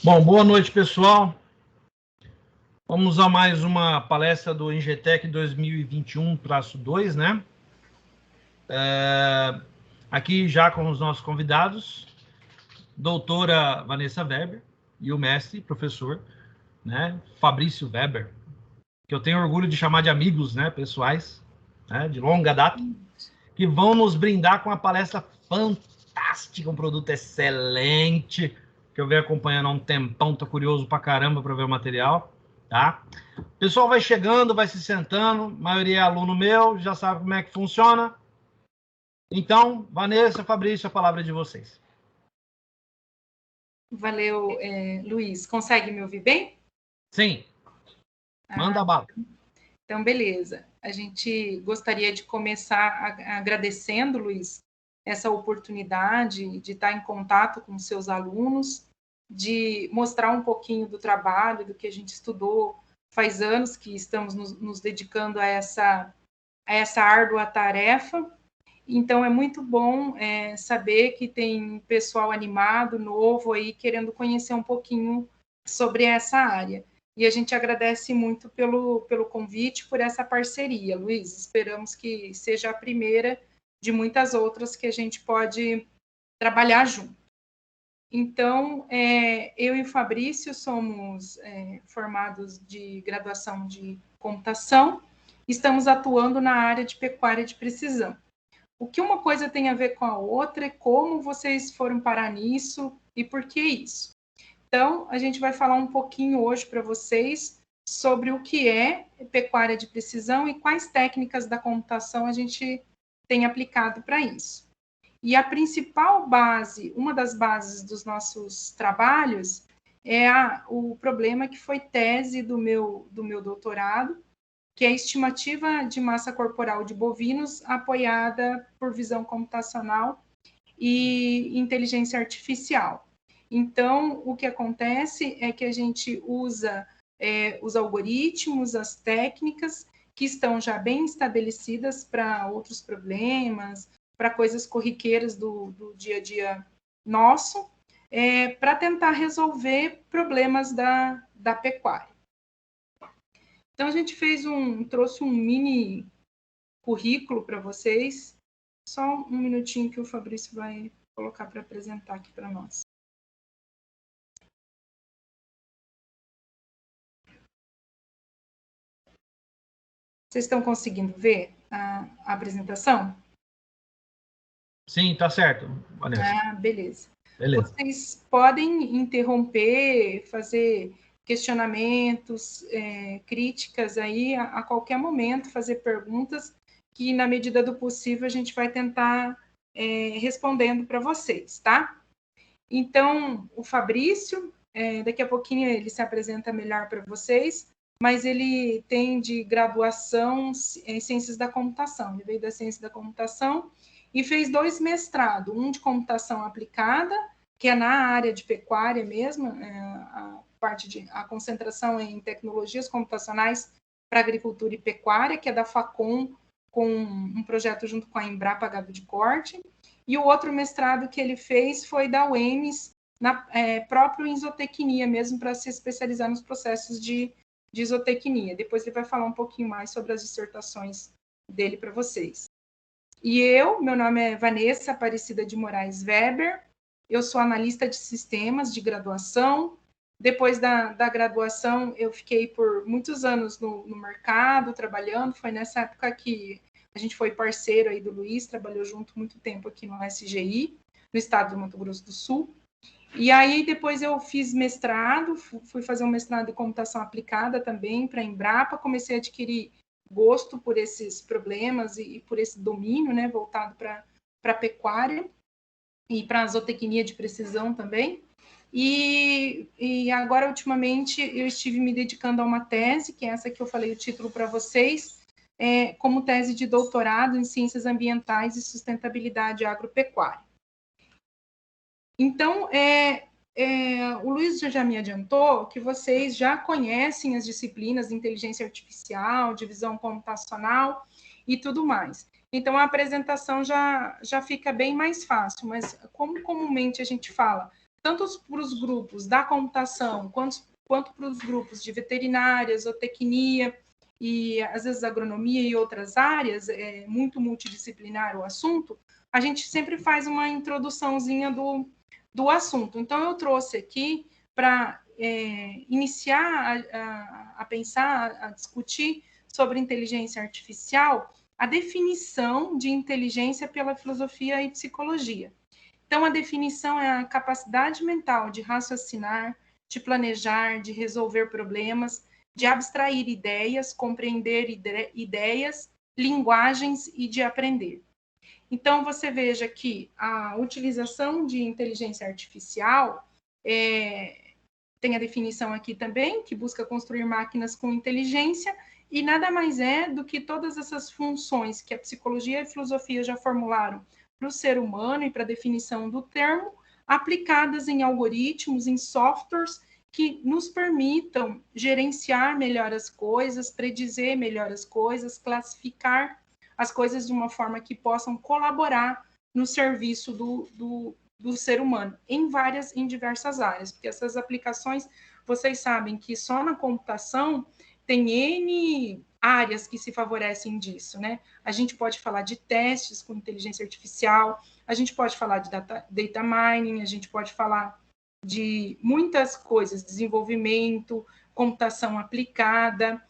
Bom, boa noite, pessoal. Vamos a mais uma palestra do Engetec 2021-2, né? Aqui já com os nossos convidados, doutora Vanessa Weber e o mestre, professor, né, Fabrício Weber, que eu tenho orgulho de chamar de amigos, né, pessoais, né, de longa data, que vão nos brindar com uma palestra fantástica, um produto excelente, que eu venho acompanhando há um tempão, tô curioso pra caramba para ver o material, tá? O pessoal vai chegando, vai se sentando, a maioria é aluno meu, já sabe como é que funciona. Então, Vanessa, Fabrício, a palavra é de vocês. Valeu, Luiz. Consegue me ouvir bem? Sim. Manda a bala. Então, beleza. A gente gostaria de começar agradecendo, Luiz, essa oportunidade de estar em contato com seus alunos, de mostrar um pouquinho do trabalho, do que a gente estudou. Faz anos que estamos nos dedicando a essa árdua tarefa. Então, é muito bom saber que tem pessoal animado, novo aí, querendo conhecer um pouquinho sobre essa área. E a gente agradece muito pelo convite, por essa parceria, Luiz. Esperamos que seja a primeira de muitas outras que a gente pode trabalhar junto. Então, eu e o Fabrício somos formados de graduação de computação, estamos atuando na área de pecuária de precisão. O que uma coisa tem a ver com a outra, como vocês foram parar nisso e por que isso. Então, a gente vai falar um pouquinho hoje para vocês sobre o que é pecuária de precisão e quais técnicas da computação a gente tem aplicado para isso. E a principal base, uma das bases dos nossos trabalhos, é o problema que foi tese do meu doutorado, que é a estimativa de massa corporal de bovinos apoiada por visão computacional e inteligência artificial. Então, o que acontece é que a gente usa os algoritmos, as técnicas que estão já bem estabelecidas para outros problemas, para coisas corriqueiras do dia a dia nosso, para tentar resolver problemas da pecuária. Então, a gente trouxe um mini currículo para vocês. Só um minutinho que o Fabrício vai colocar para apresentar aqui para nós. Vocês estão conseguindo ver a apresentação? Sim, tá certo, Vanessa. Beleza. Vocês podem interromper, fazer questionamentos, críticas aí a qualquer momento, fazer perguntas que, na medida do possível, a gente vai tentar respondendo para vocês, tá? Então, o Fabrício, daqui a pouquinho ele se apresenta melhor para vocês, mas ele tem de graduação em Ciências da Computação. Ele veio da Ciência da Computação e fez 2 mestrados, um de Computação Aplicada, que é na área de pecuária mesmo, a concentração em tecnologias computacionais para agricultura e pecuária, que é da Facom, com um projeto junto com a Embrapa Gado de Corte, e o outro mestrado que ele fez foi da UEMS, próprio em zootecnia mesmo, para se especializar nos processos de zootecnia. Depois ele vai falar um pouquinho mais sobre as dissertações dele para vocês. E meu nome é Vanessa Aparecida de Moraes Weber, eu sou analista de sistemas de graduação. Depois da graduação, eu fiquei por muitos anos no mercado, trabalhando. Foi nessa época que a gente foi parceiro aí do Luiz, trabalhou junto muito tempo aqui no SGI, no estado do Mato Grosso do Sul. E aí, depois eu fiz mestrado, fui fazer um mestrado em computação aplicada também para a Embrapa, comecei a adquirir gosto por esses problemas e por esse domínio, né, voltado para a pecuária e para a zootecnia de precisão também. E agora, ultimamente, eu estive me dedicando a uma tese, que é essa que eu falei o título para vocês, como tese de doutorado em Ciências Ambientais e Sustentabilidade Agropecuária. Então, o Luiz já me adiantou que vocês já conhecem as disciplinas de inteligência artificial, de visão computacional e tudo mais. Então, a apresentação já fica bem mais fácil, mas como comumente a gente fala tanto para os grupos da computação, quanto para os grupos de veterinária, zootecnia, e às vezes agronomia e outras áreas, é muito multidisciplinar o assunto, a gente sempre faz uma introduçãozinha do assunto. Então, eu trouxe aqui para iniciar a pensar, a discutir sobre inteligência artificial, a definição de inteligência pela filosofia e psicologia. Então, a definição é a capacidade mental de raciocinar, de planejar, de resolver problemas, de abstrair ideias, compreender ideias, linguagens e de aprender. Então, você veja que a utilização de inteligência artificial tem a definição aqui também, que busca construir máquinas com inteligência, e nada mais é do que todas essas funções que a psicologia e a filosofia já formularam para o ser humano e para a definição do termo, aplicadas em algoritmos, em softwares que nos permitam gerenciar melhor as coisas, predizer melhor as coisas, classificar as coisas de uma forma que possam colaborar no serviço do ser humano, em diversas áreas, porque essas aplicações, vocês sabem que só na computação tem N áreas que se favorecem disso, né? A gente pode falar de testes com inteligência artificial, a gente pode falar de data mining, a gente pode falar de muitas coisas, desenvolvimento, computação aplicada,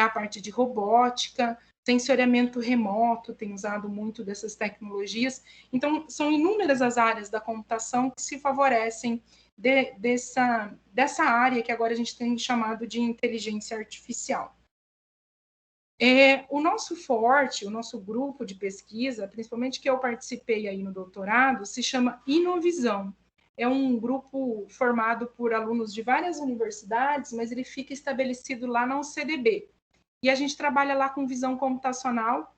a parte de robótica, sensoriamento remoto, tem usado muito dessas tecnologias. Então, são inúmeras as áreas da computação que se favorecem dessa área que agora a gente tem chamado de inteligência artificial. O nosso forte, o nosso grupo de pesquisa, principalmente que eu participei aí no doutorado, se chama Inovisão. É um grupo formado por alunos de várias universidades, mas ele fica estabelecido lá na UCDB. E a gente trabalha lá com visão computacional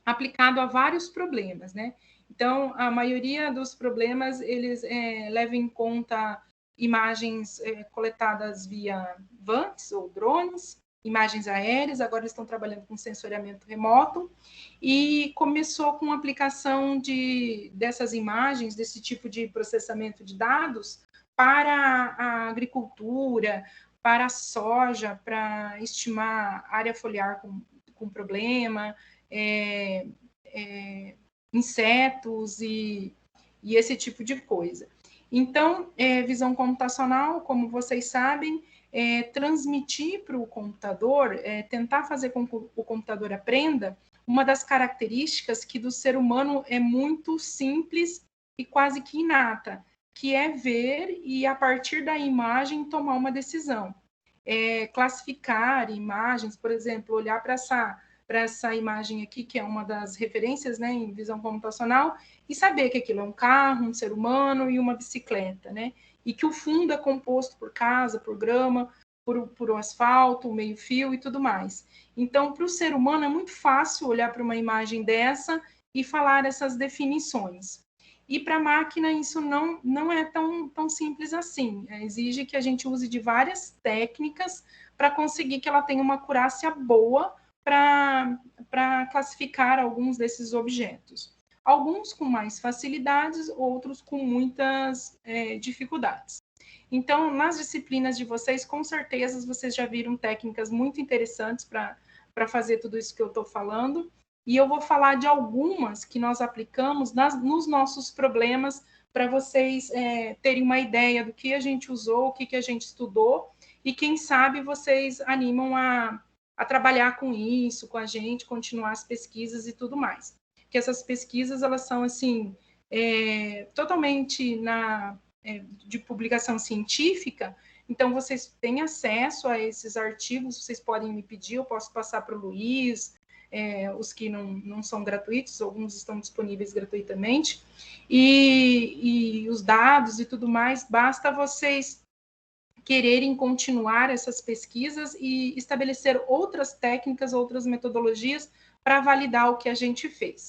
aplicado a vários problemas, né? Então, a maioria dos problemas, eles levam em conta imagens coletadas via VANTs ou drones, imagens aéreas, agora estão trabalhando com sensoriamento remoto, e começou com a aplicação dessas imagens, desse tipo de processamento de dados, para a agricultura, para a soja, para estimar área foliar com problema, insetos e esse tipo de coisa. Então, visão computacional, como vocês sabem, transmitir para o computador, tentar fazer com que o computador aprenda, uma das características que do ser humano é muito simples e quase que inata, que é ver e, a partir da imagem, tomar uma decisão. Classificar imagens, por exemplo, olhar para essa imagem aqui, que é uma das referências, né, em visão computacional, e saber que aquilo é um carro, um ser humano e uma bicicleta, né? E que o fundo é composto por casa, por grama, por asfalto, meio-fio e tudo mais. Então, para o ser humano é muito fácil olhar para uma imagem dessa e falar essas definições. E para a máquina isso não é tão simples assim. Exige que a gente use de várias técnicas para conseguir que ela tenha uma acurácia boa para classificar alguns desses objetos. Alguns com mais facilidades, outros com muitas dificuldades. Então, nas disciplinas de vocês, com certeza, vocês já viram técnicas muito interessantes para fazer tudo isso que eu estou falando. E eu vou falar de algumas que nós aplicamos nos nossos problemas, para vocês terem uma ideia do que a gente usou, o que a gente estudou, e quem sabe vocês animam a trabalhar com isso, com a gente, continuar as pesquisas e tudo mais. Porque essas pesquisas, elas são, assim, totalmente de publicação científica, então vocês têm acesso a esses artigos, vocês podem me pedir, eu posso passar para o Luiz, os que não são gratuitos, alguns estão disponíveis gratuitamente, e os dados e tudo mais, basta vocês quererem continuar essas pesquisas e estabelecer outras técnicas, outras metodologias para validar o que a gente fez.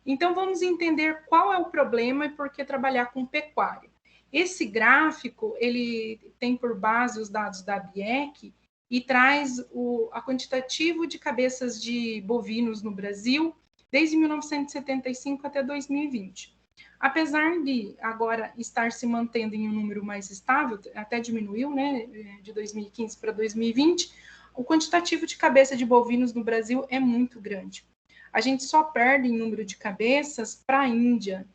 Então, vamos entender qual é o problema e por que trabalhar com pecuária. Esse gráfico, ele tem por base os dados da BIEC e traz a quantitativo de cabeças de bovinos no Brasil desde 1975 até 2020. Apesar de agora estar se mantendo em um número mais estável, até diminuiu, né, de 2015 para 2020, o quantitativo de cabeça de bovinos no Brasil é muito grande. A gente só perde em número de cabeças para a Índia,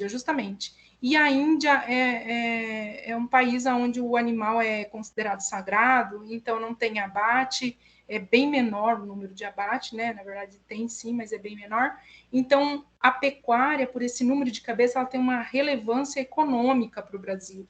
justamente. E a Índia é um país onde o animal é considerado sagrado, então não tem abate, é bem menor o número de abate, né? Na verdade tem sim, mas é bem menor. Então a pecuária, por esse número de cabeça, ela tem uma relevância econômica para o Brasil.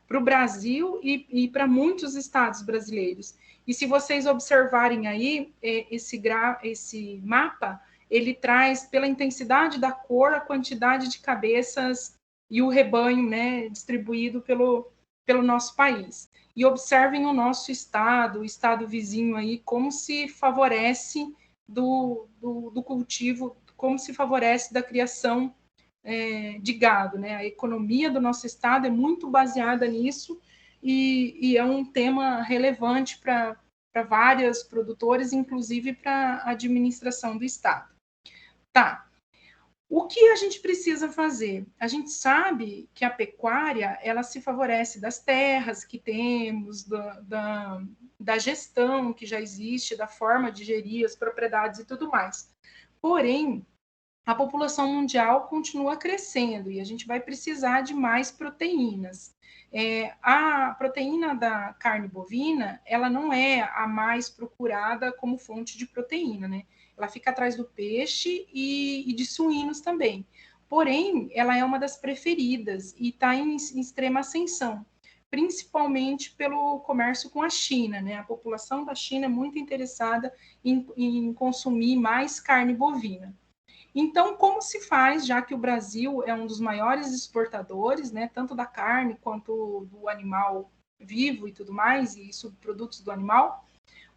Para o Brasil e para muitos estados brasileiros. E se vocês observarem aí, esse mapa, ele traz, pela intensidade da cor, a quantidade de cabeças e o rebanho, né, distribuído pelo nosso país. E observem o nosso estado, o estado vizinho aí, como se favorece do cultivo, como se favorece da criação de gado, né? A economia do nosso estado é muito baseada nisso e é um tema relevante para vários produtores, inclusive para a administração do estado. Tá. O que a gente precisa fazer? A gente sabe que a pecuária, ela se favorece das terras que temos, da gestão que já existe, da forma de gerir as propriedades e tudo mais. Porém, a população mundial continua crescendo e a gente vai precisar de mais proteínas. A proteína da carne bovina, ela não é a mais procurada como fonte de proteína, né? Ela fica atrás do peixe e de suínos também. Porém, ela é uma das preferidas e está em extrema ascensão, principalmente pelo comércio com a China, né? A população da China é muito interessada em consumir mais carne bovina. Então, como se faz, já que o Brasil é um dos maiores exportadores, né, tanto da carne quanto do animal vivo e tudo mais, e subprodutos do animal,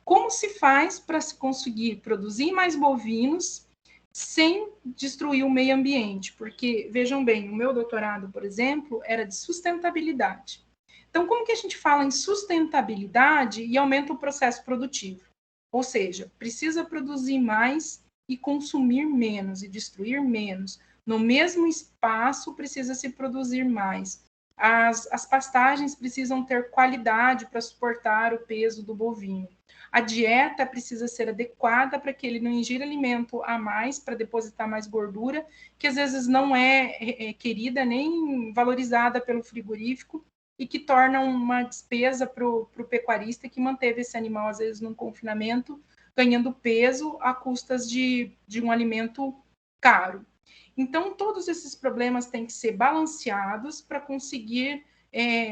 como se faz para se conseguir produzir mais bovinos sem destruir o meio ambiente? Porque, vejam bem, o meu doutorado, por exemplo, era de sustentabilidade. Então, como que a gente fala em sustentabilidade e aumenta o processo produtivo? Ou seja, precisa produzir mais e consumir menos e destruir menos. No mesmo espaço, precisa se produzir mais. As pastagens precisam ter qualidade para suportar o peso do bovino. A dieta precisa ser adequada para que ele não ingira alimento a mais, para depositar mais gordura, que às vezes não é querida nem valorizada pelo frigorífico e que torna uma despesa para o pecuarista que manteve esse animal, às vezes, num confinamento, ganhando peso a custas de um alimento caro. Então, todos esses problemas têm que ser balanceados para conseguir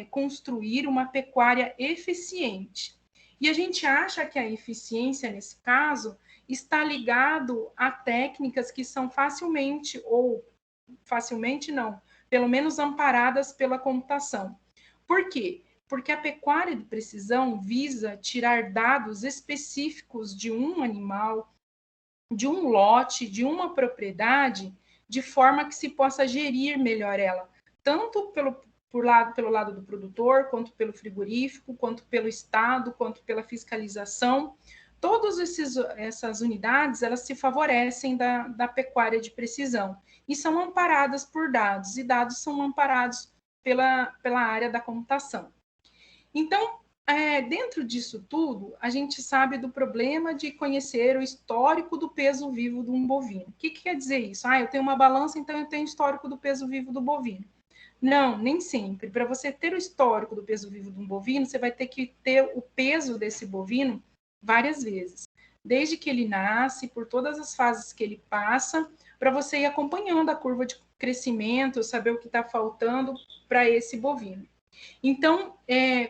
construir uma pecuária eficiente. E a gente acha que a eficiência, nesse caso, está ligado a técnicas que são facilmente não, pelo menos amparadas pela computação. Por quê? Porque a pecuária de precisão visa tirar dados específicos de um animal, de um lote, de uma propriedade, de forma que se possa gerir melhor ela, tanto pelo lado do produtor, quanto pelo frigorífico, quanto pelo Estado, quanto pela fiscalização. Todas essas unidades, elas se favorecem da pecuária de precisão e são amparadas por dados, e dados são amparados pela área da computação. Então, dentro disso tudo, a gente sabe do problema de conhecer o histórico do peso vivo de um bovino. O que quer dizer isso? Eu tenho uma balança, então eu tenho histórico do peso vivo do bovino. Não, nem sempre. Para você ter o histórico do peso vivo de um bovino, você vai ter que ter o peso desse bovino várias vezes. Desde que ele nasce, por todas as fases que ele passa, para você ir acompanhando a curva de crescimento, saber o que está faltando para esse bovino. Então,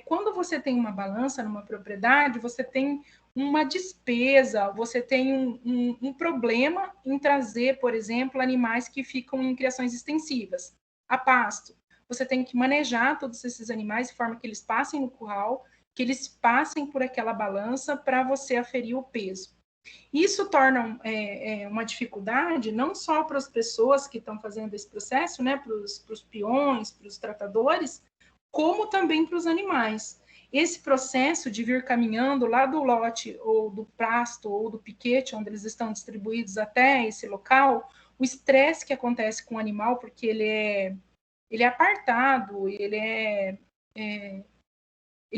quando você tem uma balança numa propriedade, você tem uma despesa, você tem um problema em trazer, por exemplo, animais que ficam em criações extensivas, a pasto. Você tem que manejar todos esses animais de forma que eles passem no curral, que eles passem por aquela balança para você aferir o peso. Isso torna uma dificuldade não só para as pessoas que estão fazendo esse processo, né, para os peões, para os tratadores, como também para os animais. Esse processo de vir caminhando lá do lote, ou do pasto, ou do piquete, onde eles estão distribuídos até esse local, o estresse que acontece com o animal, porque ele é apartado, ele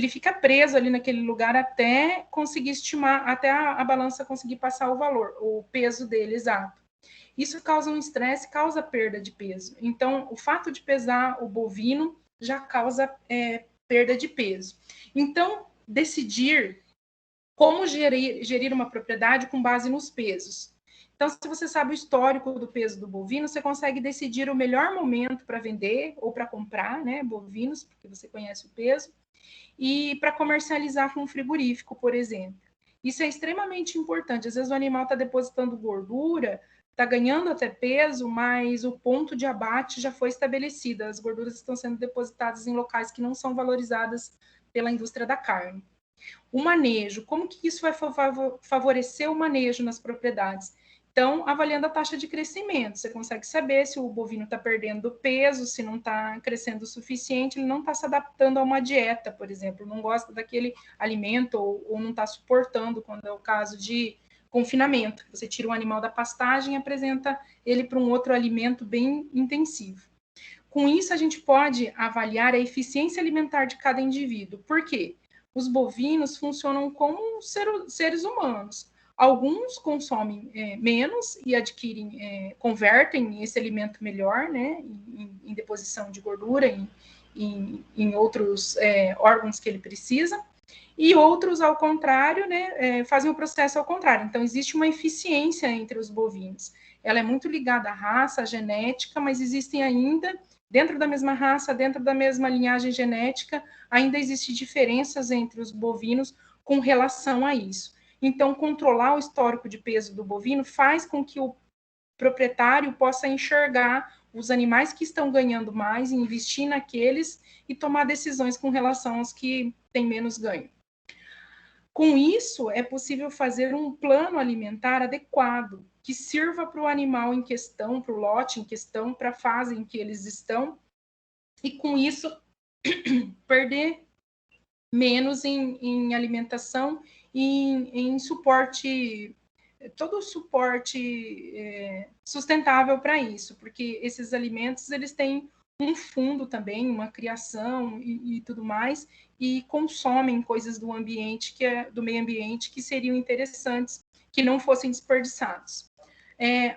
fica preso ali naquele lugar até conseguir estimar, até a balança conseguir passar o valor, o peso dele exato. Isso causa um estresse, causa perda de peso. Então, o fato de pesar o bovino já causa perda de peso. Então, decidir como gerir uma propriedade com base nos pesos. Então, se você sabe o histórico do peso do bovino, você consegue decidir o melhor momento para vender ou para comprar, né, bovinos, porque você conhece o peso, e para comercializar com um frigorífico, por exemplo. Isso é extremamente importante. Às vezes o animal está depositando gordura, está ganhando até peso, mas o ponto de abate já foi estabelecido. As gorduras estão sendo depositadas em locais que não são valorizadas pela indústria da carne. O manejo, como que isso vai favorecer o manejo nas propriedades? Então, avaliando a taxa de crescimento, você consegue saber se o bovino está perdendo peso, se não está crescendo o suficiente, ele não está se adaptando a uma dieta, por exemplo, não gosta daquele alimento ou não está suportando, quando é o caso de confinamento. Você tira um animal da pastagem e apresenta ele para um outro alimento bem intensivo. Com isso, a gente pode avaliar a eficiência alimentar de cada indivíduo. Por quê? Os bovinos funcionam como seres humanos. Alguns consomem menos e convertem esse alimento melhor, né, em deposição de gordura, em outros órgãos que ele precisa, e outros, ao contrário, né, fazem o processo ao contrário. Então, existe uma eficiência entre os bovinos. Ela é muito ligada à raça, à genética, mas existem ainda, dentro da mesma raça, dentro da mesma linhagem genética, ainda existem diferenças entre os bovinos com relação a isso. Então, controlar o histórico de peso do bovino faz com que o proprietário possa enxergar os animais que estão ganhando mais, investir naqueles e tomar decisões com relação aos que têm menos ganho. Com isso, é possível fazer um plano alimentar adequado, que sirva para o animal em questão, para o lote em questão, para a fase em que eles estão, e com isso, perder menos em alimentação e em suporte, todo o suporte sustentável para isso, porque esses alimentos, eles têm um fundo também, uma criação e tudo mais, e consomem coisas do ambiente, do meio ambiente, que seriam interessantes, que não fossem desperdiçados.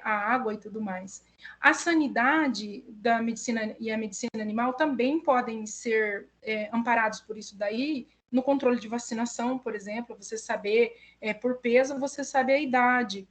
A água e tudo mais. A sanidade da medicina e a medicina animal também podem ser amparados por isso daí, no controle de vacinação, por exemplo, você saber, por peso, você sabe a idade,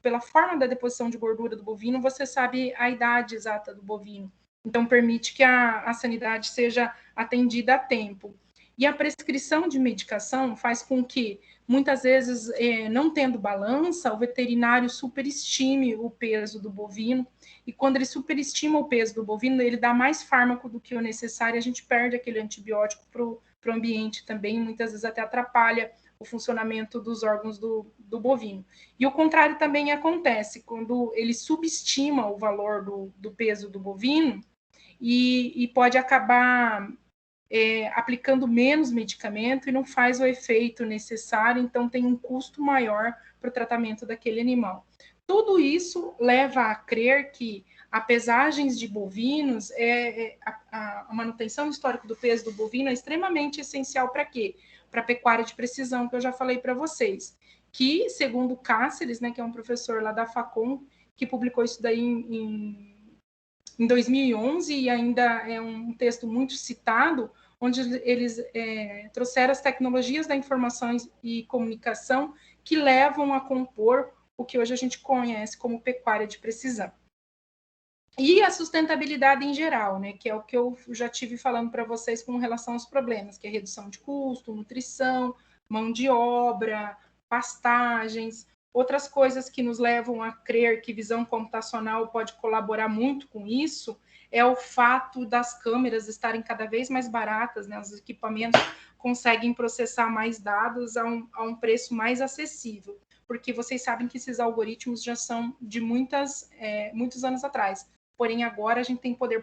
pela forma da deposição de gordura do bovino, você sabe a idade exata do bovino. Então, permite que a sanidade seja atendida a tempo. E a prescrição de medicação faz com que, muitas vezes, não tendo balança, o veterinário superestime o peso do bovino, e quando ele superestima o peso do bovino, ele dá mais fármaco do que o necessário, a gente perde aquele antibiótico para o ambiente também, muitas vezes até atrapalha o funcionamento dos órgãos do bovino. E o contrário também acontece, quando ele subestima o valor do peso do bovino, e pode acabar aplicando menos medicamento e não faz o efeito necessário, então tem um custo maior para o tratamento daquele animal. Tudo isso leva a crer que a pesagens de bovinos, a manutenção histórica do peso do bovino é extremamente essencial para quê? Para a pecuária de precisão, que eu já falei para vocês. Que, segundo Cáceres, né, que é um professor lá da Facom, que publicou isso daí em 2011, e ainda é um texto muito citado, onde eles trouxeram as tecnologias da informação e comunicação que levam a compor o que hoje a gente conhece como pecuária de precisão. E a sustentabilidade em geral, né, que é o que eu já tive falando para vocês com relação aos problemas, que é redução de custo, nutrição, mão de obra, pastagens, outras coisas que nos levam a crer que visão computacional pode colaborar muito com isso, é o fato das câmeras estarem cada vez mais baratas, né, os equipamentos conseguem processar mais dados a um preço mais acessível, porque vocês sabem que esses algoritmos já são de muitos anos atrás. Porém, agora a gente tem poder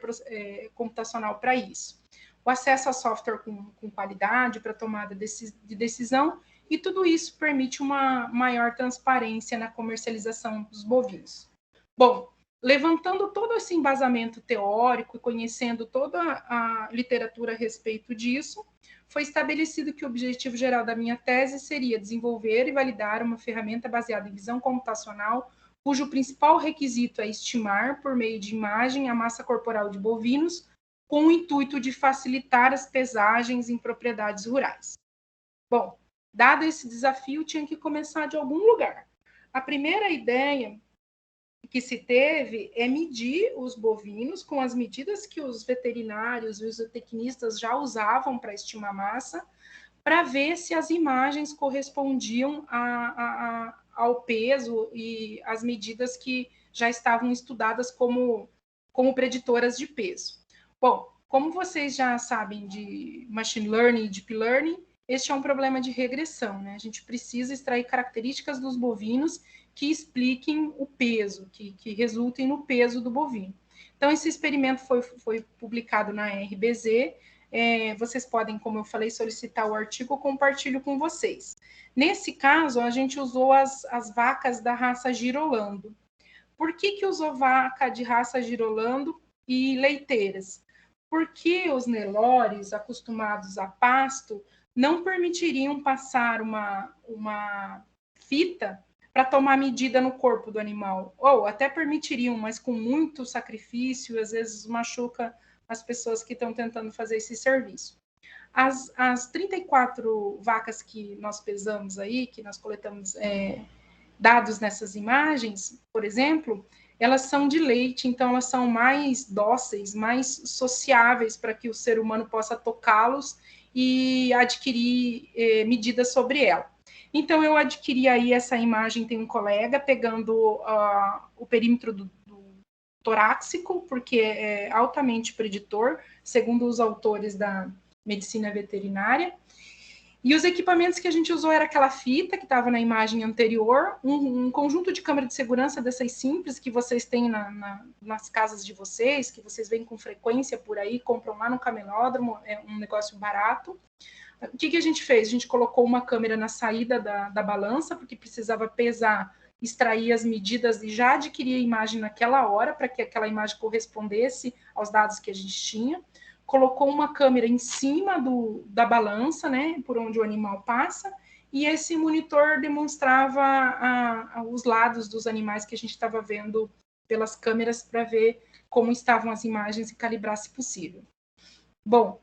computacional para isso. O acesso a software com qualidade para tomada de decisão, e tudo isso permite uma maior transparência na comercialização dos bovinos. Bom, levantando todo esse embasamento teórico e conhecendo toda a literatura a respeito disso, foi estabelecido que o objetivo geral da minha tese seria desenvolver e validar uma ferramenta baseada em visão computacional, cujo principal requisito é estimar, por meio de imagem, a massa corporal de bovinos, com o intuito de facilitar as pesagens em propriedades rurais. Bom, dado esse desafio, tinha que começar de algum lugar. A primeira ideia que se teve é medir os bovinos com as medidas que os veterinários e os zootecnistas já usavam para estimar massa, para ver se as imagens correspondiam ao peso e às medidas que já estavam estudadas como preditoras de peso. Bom, como vocês já sabem de machine learning e deep learning, este é um problema de regressão, né? A gente precisa extrair características dos bovinos que expliquem o peso, que resultem no peso do bovino. Então, esse experimento foi publicado na RBZ. Vocês podem, como eu falei, solicitar o artigo, eu compartilho com vocês. Nesse caso, a gente usou as vacas da raça Girolando. Por que usou vaca de raça Girolando e leiteiras? Porque os Nelores, acostumados a pasto, não permitiriam passar uma fita para tomar medida no corpo do animal. Ou até permitiriam, mas com muito sacrifício, às vezes machuca as pessoas que estão tentando fazer esse serviço. As 34 vacas que nós pesamos aí, que nós coletamos dados nessas imagens, por exemplo, elas são de leite, então elas são mais dóceis, mais sociáveis para que o ser humano possa tocá-los e adquirir medidas sobre ela. Então, eu adquiri aí essa imagem, tem um colega pegando o perímetro do torácico, porque é altamente preditor, segundo os autores da medicina veterinária. E os equipamentos que a gente usou era aquela fita que estava na imagem anterior, um conjunto de câmera de segurança dessas simples que vocês têm nas casas de vocês, que vocês veem com frequência por aí, compram lá no camelódromo, é um negócio barato. O que a gente fez? A gente colocou uma câmera na saída da balança, porque precisava pesar, extrair as medidas e já adquirir a imagem naquela hora, para que aquela imagem correspondesse aos dados que a gente tinha. Colocou uma câmera em cima da balança, né, por onde o animal passa, e esse monitor demonstrava os lados dos animais que a gente estava vendo pelas câmeras para ver como estavam as imagens e calibrar se possível. Bom,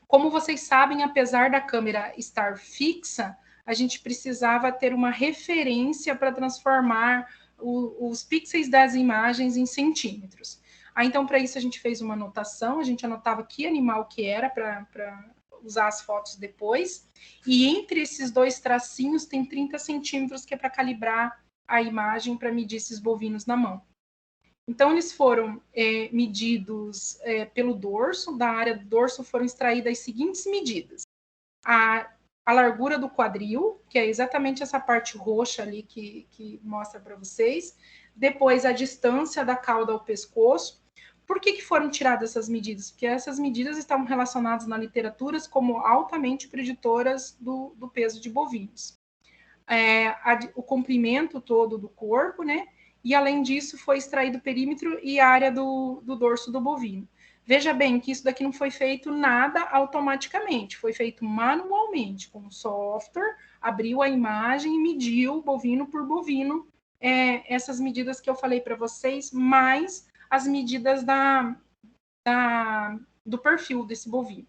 como vocês sabem, apesar da câmera estar fixa, a gente precisava ter uma referência para transformar os pixels das imagens em centímetros. Então, para isso, a gente fez uma anotação, a gente anotava que animal que era para usar as fotos depois, e entre esses dois tracinhos tem 30 centímetros que é para calibrar a imagem para medir esses bovinos na mão. Então, eles foram medidos pelo dorso, da área do dorso foram extraídas as seguintes medidas. A largura do quadril, que é exatamente essa parte roxa ali que mostra para vocês. Depois, a distância da cauda ao pescoço. Por que foram tiradas essas medidas? Porque essas medidas estavam relacionadas na literatura como altamente preditoras do peso de bovinos. O comprimento todo do corpo, né? E, além disso, foi extraído o perímetro e a área do dorso do bovino. Veja bem que isso daqui não foi feito nada automaticamente, foi feito manualmente, com software, abriu a imagem e mediu bovino por bovino, essas medidas que eu falei para vocês, mais as medidas do perfil desse bovino.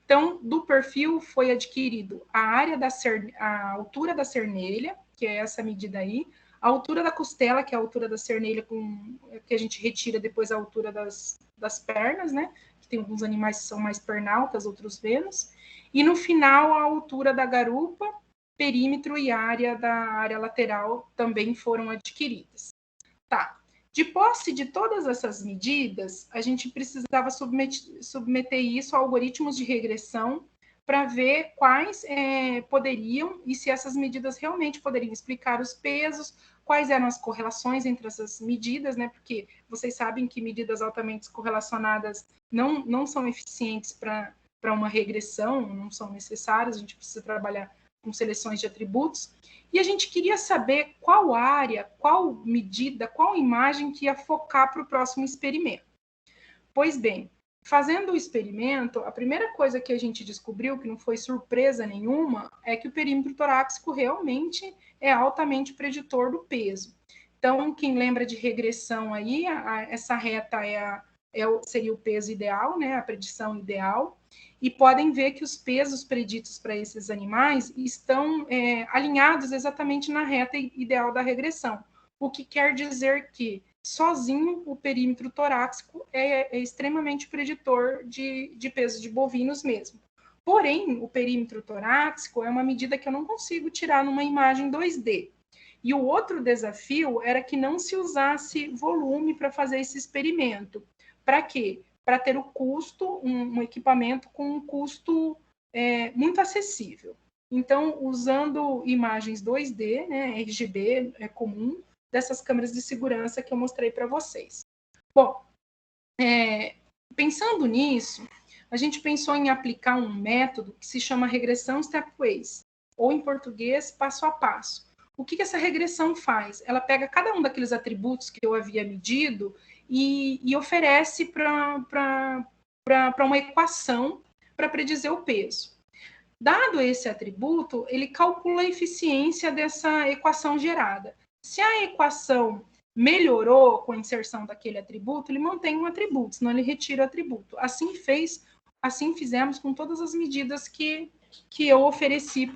Então, do perfil foi adquirido a altura da cernelha, que é essa medida aí, a altura da costela, que é a altura da cernelha, que a gente retira depois a altura das pernas, né? Que tem alguns animais que são mais pernaltas, outros menos. E no final, a altura da garupa, perímetro e área da área lateral também foram adquiridas. Tá. De posse de todas essas medidas, a gente precisava submeter isso a algoritmos de regressão para ver quais poderiam, e se essas medidas realmente poderiam explicar os pesos, quais eram as correlações entre essas medidas, né? Porque vocês sabem que medidas altamente correlacionadas não são eficientes para uma regressão, não são necessárias, a gente precisa trabalhar com seleções de atributos, e a gente queria saber qual área, qual medida, qual imagem que ia focar para o próximo experimento. Pois bem, fazendo o experimento, a primeira coisa que a gente descobriu, que não foi surpresa nenhuma, é que o perímetro torácico realmente é altamente preditor do peso. Então, quem lembra de regressão aí, essa reta seria o peso ideal, né, a predição ideal, e podem ver que os pesos preditos para esses animais estão alinhados exatamente na reta ideal da regressão, o que quer dizer que sozinho o perímetro torácico é extremamente preditor de peso de bovinos mesmo. Porém, o perímetro torácico é uma medida que eu não consigo tirar numa imagem 2D. E o outro desafio era que não se usasse volume para fazer esse experimento. Para quê? Para ter o custo, um equipamento com um custo muito acessível. Então, usando imagens 2D, né, RGB comum, dessas câmeras de segurança que eu mostrei para vocês. Bom, pensando nisso, a gente pensou em aplicar um método que se chama regressão stepwise, ou em português, passo a passo. O que essa regressão faz? Ela pega cada um daqueles atributos que eu havia medido e oferece para uma equação para predizer o peso. Dado esse atributo, ele calcula a eficiência dessa equação gerada. Se a equação melhorou com a inserção daquele atributo, ele mantém um atributo, senão ele retira o atributo. Assim fizemos com todas as medidas que eu ofereci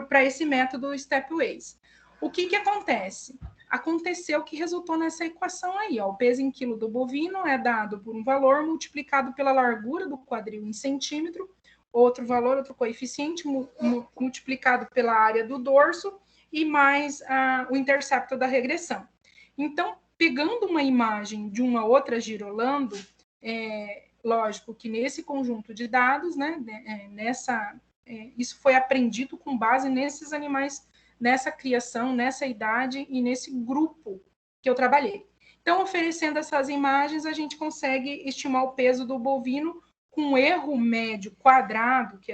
para esse método stepwise. O que acontece? Aconteceu que resultou nessa equação aí. Ó, o peso em quilo do bovino é dado por um valor multiplicado pela largura do quadril em centímetro, outro valor, outro coeficiente, multiplicado pela área do dorso, e mais o intercepto da regressão. Então, pegando uma imagem de uma outra girolando, lógico que nesse conjunto de dados, né, isso foi aprendido com base nesses animais, nessa criação, nessa idade e nesse grupo que eu trabalhei. Então, oferecendo essas imagens, a gente consegue estimar o peso do bovino com um erro médio quadrado, que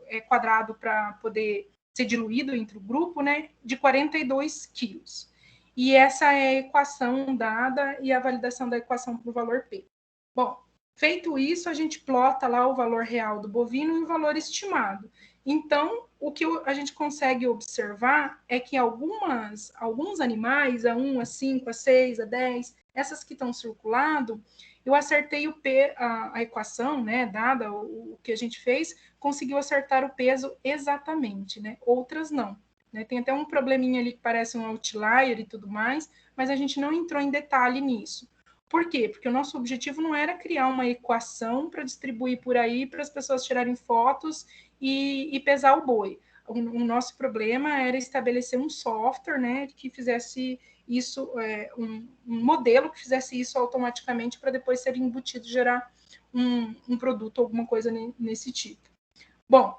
é quadrado para poder ser diluído entre o grupo, né, de 42 quilos. E essa é a equação dada e a validação da equação para o valor P. Bom, feito isso, a gente plota lá o valor real do bovino e o valor estimado. Então, o que a gente consegue observar é que alguns animais, a 1, a 5, a 6, a 10, essas que estão circulando, eu acertei o P, a equação, né, dada o que a gente fez, conseguiu acertar o peso exatamente, né? Outras não. Né? Tem até um probleminha ali que parece um outlier e tudo mais, mas a gente não entrou em detalhe nisso. Por quê? Porque o nosso objetivo não era criar uma equação para distribuir por aí, para as pessoas tirarem fotos e pesar o boi. O nosso problema era estabelecer um software, né, que fizesse isso, um modelo que fizesse isso automaticamente para depois ser embutido e gerar um produto, alguma coisa nesse tipo. Bom,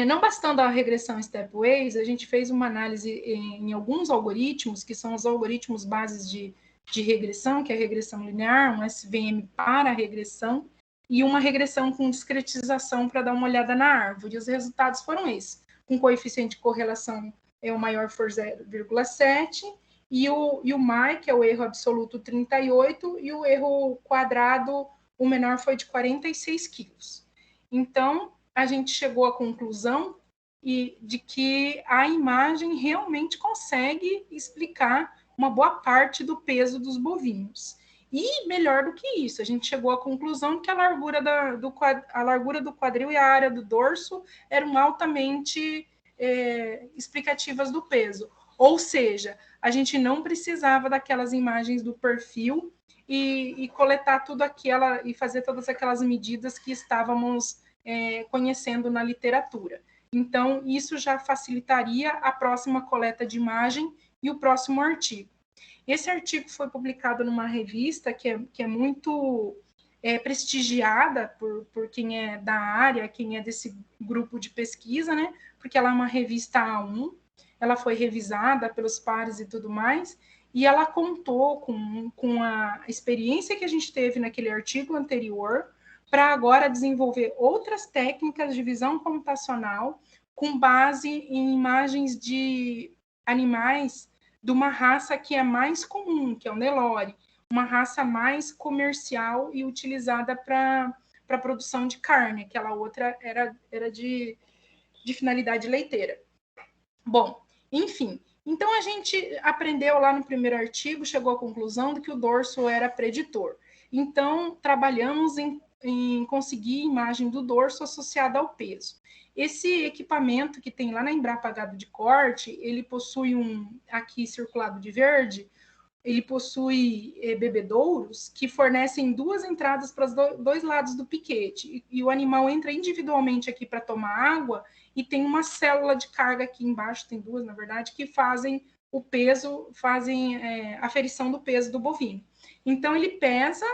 não bastando a regressão stepwise, a gente fez uma análise em alguns algoritmos, que são os algoritmos bases de regressão, que é a regressão linear, um SVM para a regressão, e uma regressão com discretização para dar uma olhada na árvore. E os resultados foram esses. Com coeficiente de correlação o maior for 0,7, e o MAI, que é o erro absoluto, 38, e o erro quadrado, o menor foi de 46 quilos. Então, a gente chegou à conclusão de que a imagem realmente consegue explicar uma boa parte do peso dos bovinos. E melhor do que isso, a gente chegou à conclusão que a largura do quadril e a área do dorso eram altamente explicativas do peso. Ou seja, a gente não precisava daquelas imagens do perfil e coletar tudo aquela e fazer todas aquelas medidas que estávamos conhecendo na literatura. Então, isso já facilitaria a próxima coleta de imagem e o próximo artigo. Esse artigo foi publicado numa revista que é muito prestigiada por quem é da área, quem é desse grupo de pesquisa, né? Porque ela é uma revista A1, ela foi revisada pelos pares e tudo mais, e ela contou com a experiência que a gente teve naquele artigo anterior, para agora desenvolver outras técnicas de visão computacional com base em imagens de animais de uma raça que é mais comum, que é o Nelore, uma raça mais comercial e utilizada para produção de carne. Aquela outra era de finalidade leiteira. Bom, enfim, então a gente aprendeu lá no primeiro artigo, chegou à conclusão de que o dorso era preditor. Então, trabalhamos em conseguir imagem do dorso associada ao peso. Esse equipamento que tem lá na Embrapa Gado de Corte, ele possui aqui circulado de verde, ele possui bebedouros que fornecem 2 entradas para os dois lados do piquete, e o animal entra individualmente aqui para tomar água, e tem uma célula de carga aqui embaixo, tem 2, na verdade, que fazem o peso, fazem a aferição do peso do bovino. Então, ele pesa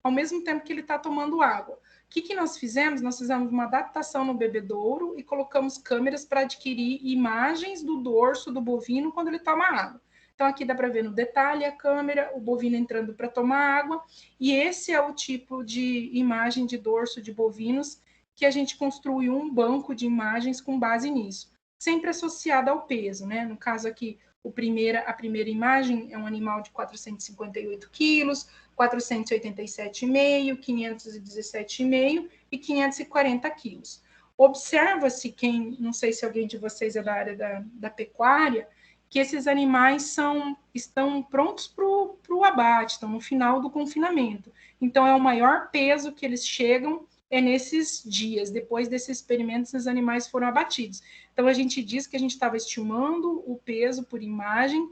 ao mesmo tempo que ele está tomando água. O que nós fizemos? Nós fizemos uma adaptação no bebedouro e colocamos câmeras para adquirir imagens do dorso do bovino quando ele toma água. Então, aqui dá para ver no detalhe a câmera, o bovino entrando para tomar água, e esse é o tipo de imagem de dorso de bovinos que a gente construiu um banco de imagens com base nisso, sempre associada ao peso, né? No caso aqui, a primeira imagem é um animal de 458 quilos, 487,5, 517,5 e 540 quilos. Observa-se, não sei se alguém de vocês é da área da pecuária, que esses animais estão prontos para o abate, estão no final do confinamento. Então, é o maior peso que eles chegam nesses dias. Depois desses experimentos, os animais foram abatidos. Então, a gente diz que a gente estava estimando o peso por imagem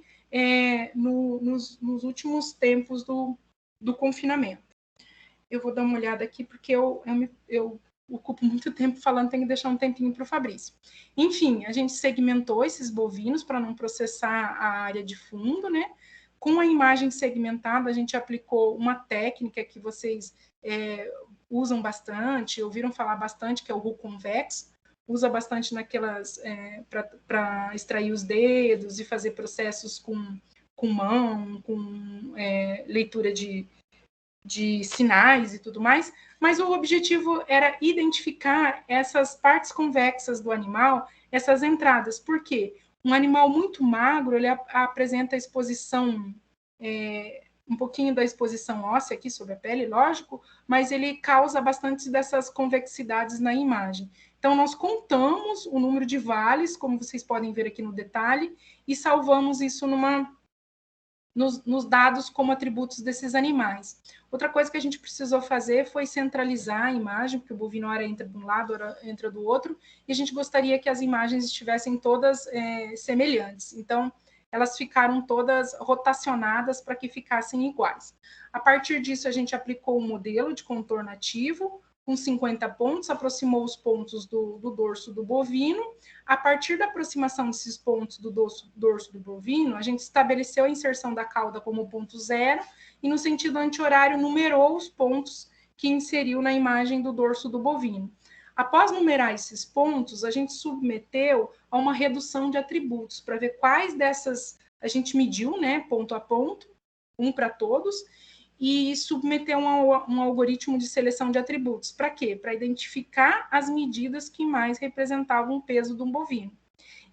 nos últimos tempos do confinamento. Eu vou dar uma olhada aqui, porque eu ocupo muito tempo falando, tem que deixar um tempinho para o Fabrício. Enfim, a gente segmentou esses bovinos para não processar a área de fundo, né? Com a imagem segmentada, a gente aplicou uma técnica que vocês usam bastante, ouviram falar bastante, que é o RU Convex, usa bastante naquelas para extrair os dedos e fazer processos com mão, com leitura de sinais e tudo mais, mas o objetivo era identificar essas partes convexas do animal, essas entradas. Por quê? Um animal muito magro, ele apresenta exposição, um pouquinho da exposição óssea aqui sobre a pele, lógico, mas ele causa bastante dessas convexidades na imagem. Então, nós contamos o número de vales, como vocês podem ver aqui no detalhe, e salvamos isso nos dados como atributos desses animais. Outra coisa que a gente precisou fazer foi centralizar a imagem, porque o bovino ora entra de um lado, ora entra do outro, e a gente gostaria que as imagens estivessem todas semelhantes. Então, elas ficaram todas rotacionadas para que ficassem iguais. A partir disso, a gente aplicou um modelo de contorno ativo, com 50 pontos, aproximou os pontos do dorso do bovino. A partir da aproximação desses pontos do dorso do bovino, a gente estabeleceu a inserção da cauda como ponto zero e, no sentido anti-horário, numerou os pontos que inseriu na imagem do dorso do bovino. Após numerar esses pontos, a gente submeteu a uma redução de atributos para ver quais dessas a gente mediu, né, ponto a ponto, um para todos, e submeter um algoritmo de seleção de atributos. Para quê? Para identificar as medidas que mais representavam o peso de um bovino.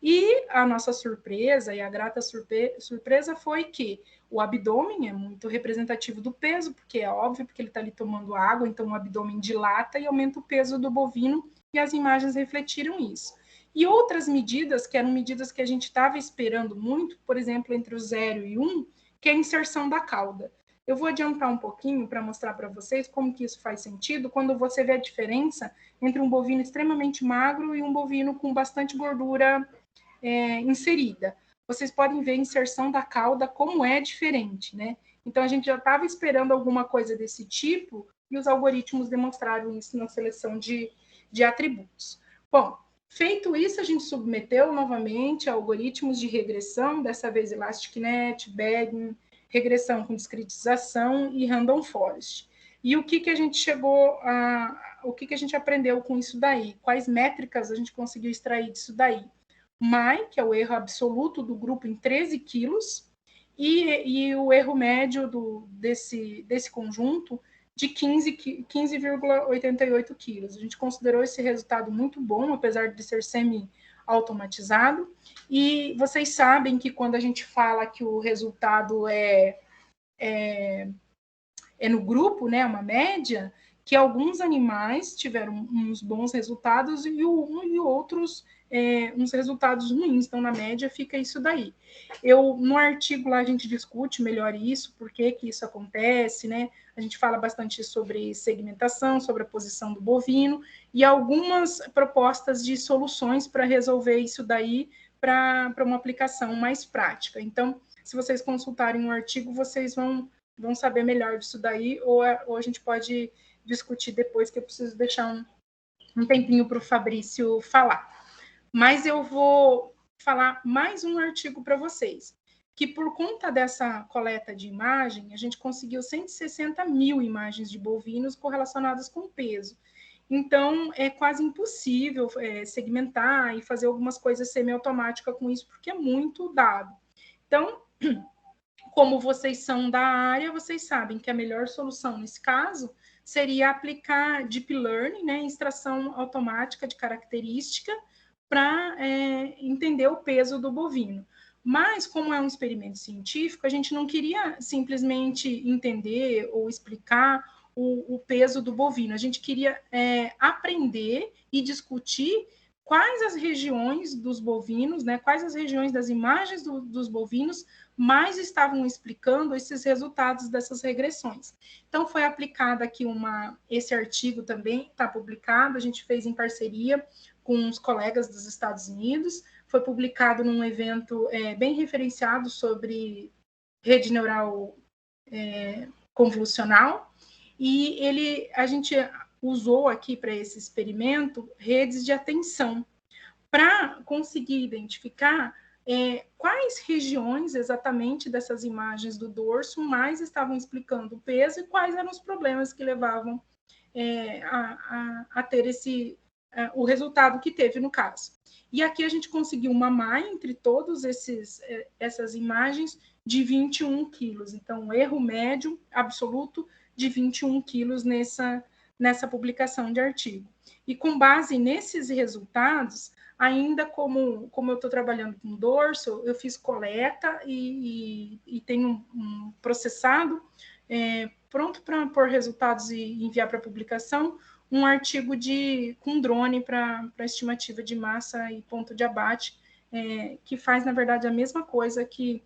E a nossa surpresa, e a grata surpresa, foi que o abdômen é muito representativo do peso, porque é óbvio, porque ele está ali tomando água, então o abdômen dilata e aumenta o peso do bovino, e as imagens refletiram isso. E outras medidas, que eram medidas que a gente estava esperando muito, por exemplo, entre o 0 e 1, que é a inserção da cauda. Eu vou adiantar um pouquinho para mostrar para vocês como que isso faz sentido quando você vê a diferença entre um bovino extremamente magro e um bovino com bastante gordura inserida. Vocês podem ver a inserção da cauda como é diferente, né? Então, a gente já estava esperando alguma coisa desse tipo e os algoritmos demonstraram isso na seleção de atributos. Bom, feito isso, a gente submeteu novamente a algoritmos de regressão, dessa vez ElasticNet, Bagging, regressão com discretização e Random Forest. E o que a gente chegou o que a gente aprendeu com isso daí? Quais métricas a gente conseguiu extrair disso daí? MAI, que é o erro absoluto do grupo em 13 quilos, e o erro médio desse conjunto de 15,88 quilos. A gente considerou esse resultado muito bom, apesar de ser automatizado. E vocês sabem que quando a gente fala que o resultado é no grupo, né, uma média, que alguns animais tiveram uns bons resultados e outros uns resultados ruins. Então, na média, fica isso daí. No artigo lá a gente discute melhor isso, por que isso acontece, né? A gente fala bastante sobre segmentação, sobre a posição do bovino e algumas propostas de soluções para resolver isso daí para uma aplicação mais prática. Então, se vocês consultarem um artigo, vocês vão saber melhor disso daí, ou a gente pode discutir depois, que eu preciso deixar um tempinho para o Fabrício falar. Mas eu vou falar mais um artigo para vocês, que por conta dessa coleta de imagem, a gente conseguiu 160 mil imagens de bovinos correlacionadas com peso. Então, é quase impossível segmentar e fazer algumas coisas semiautomáticas com isso, porque é muito dado. Então, como vocês são da área, vocês sabem que a melhor solução nesse caso seria aplicar Deep Learning, né, extração automática de característica, para entender o peso do bovino. Mas, como é um experimento científico, a gente não queria simplesmente entender ou explicar o peso do bovino. A gente queria aprender e discutir quais as regiões dos bovinos, né, quais as regiões das imagens dos bovinos mais estavam explicando esses resultados dessas regressões. Então, foi aplicado aqui esse artigo também, está publicado, a gente fez em parceria com uns colegas dos Estados Unidos, foi publicado num evento bem referenciado sobre rede neural convolucional, e a gente usou aqui para esse experimento redes de atenção, para conseguir identificar quais regiões exatamente dessas imagens do dorso mais estavam explicando o peso e quais eram os problemas que levavam a ter o resultado que teve no caso. E aqui a gente conseguiu mamar entre todas essas imagens de 21 quilos. Então, um erro médio absoluto de 21 quilos nessa publicação de artigo. E com base nesses resultados, ainda como eu estou trabalhando com dorso, eu fiz coleta e tenho um processado pronto para pôr resultados e enviar para publicação, um artigo com drone para estimativa de massa e ponto de abate, que faz, na verdade, a mesma coisa que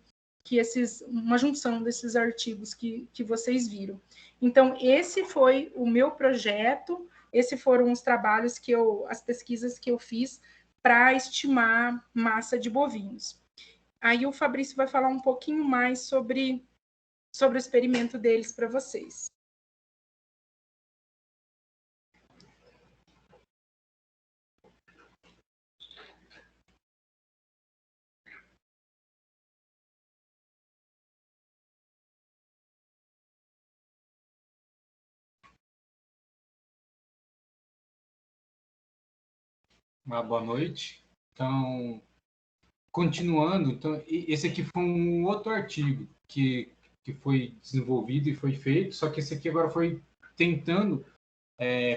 uma junção desses artigos que vocês viram. Então, esse foi o meu projeto, esses foram os trabalhos as pesquisas que eu fiz para estimar massa de bovinos. Aí o Fabrício vai falar um pouquinho mais sobre o experimento deles para vocês. Boa noite. Então, continuando, então, esse aqui foi um outro artigo que foi desenvolvido e foi feito, só que esse aqui agora foi tentando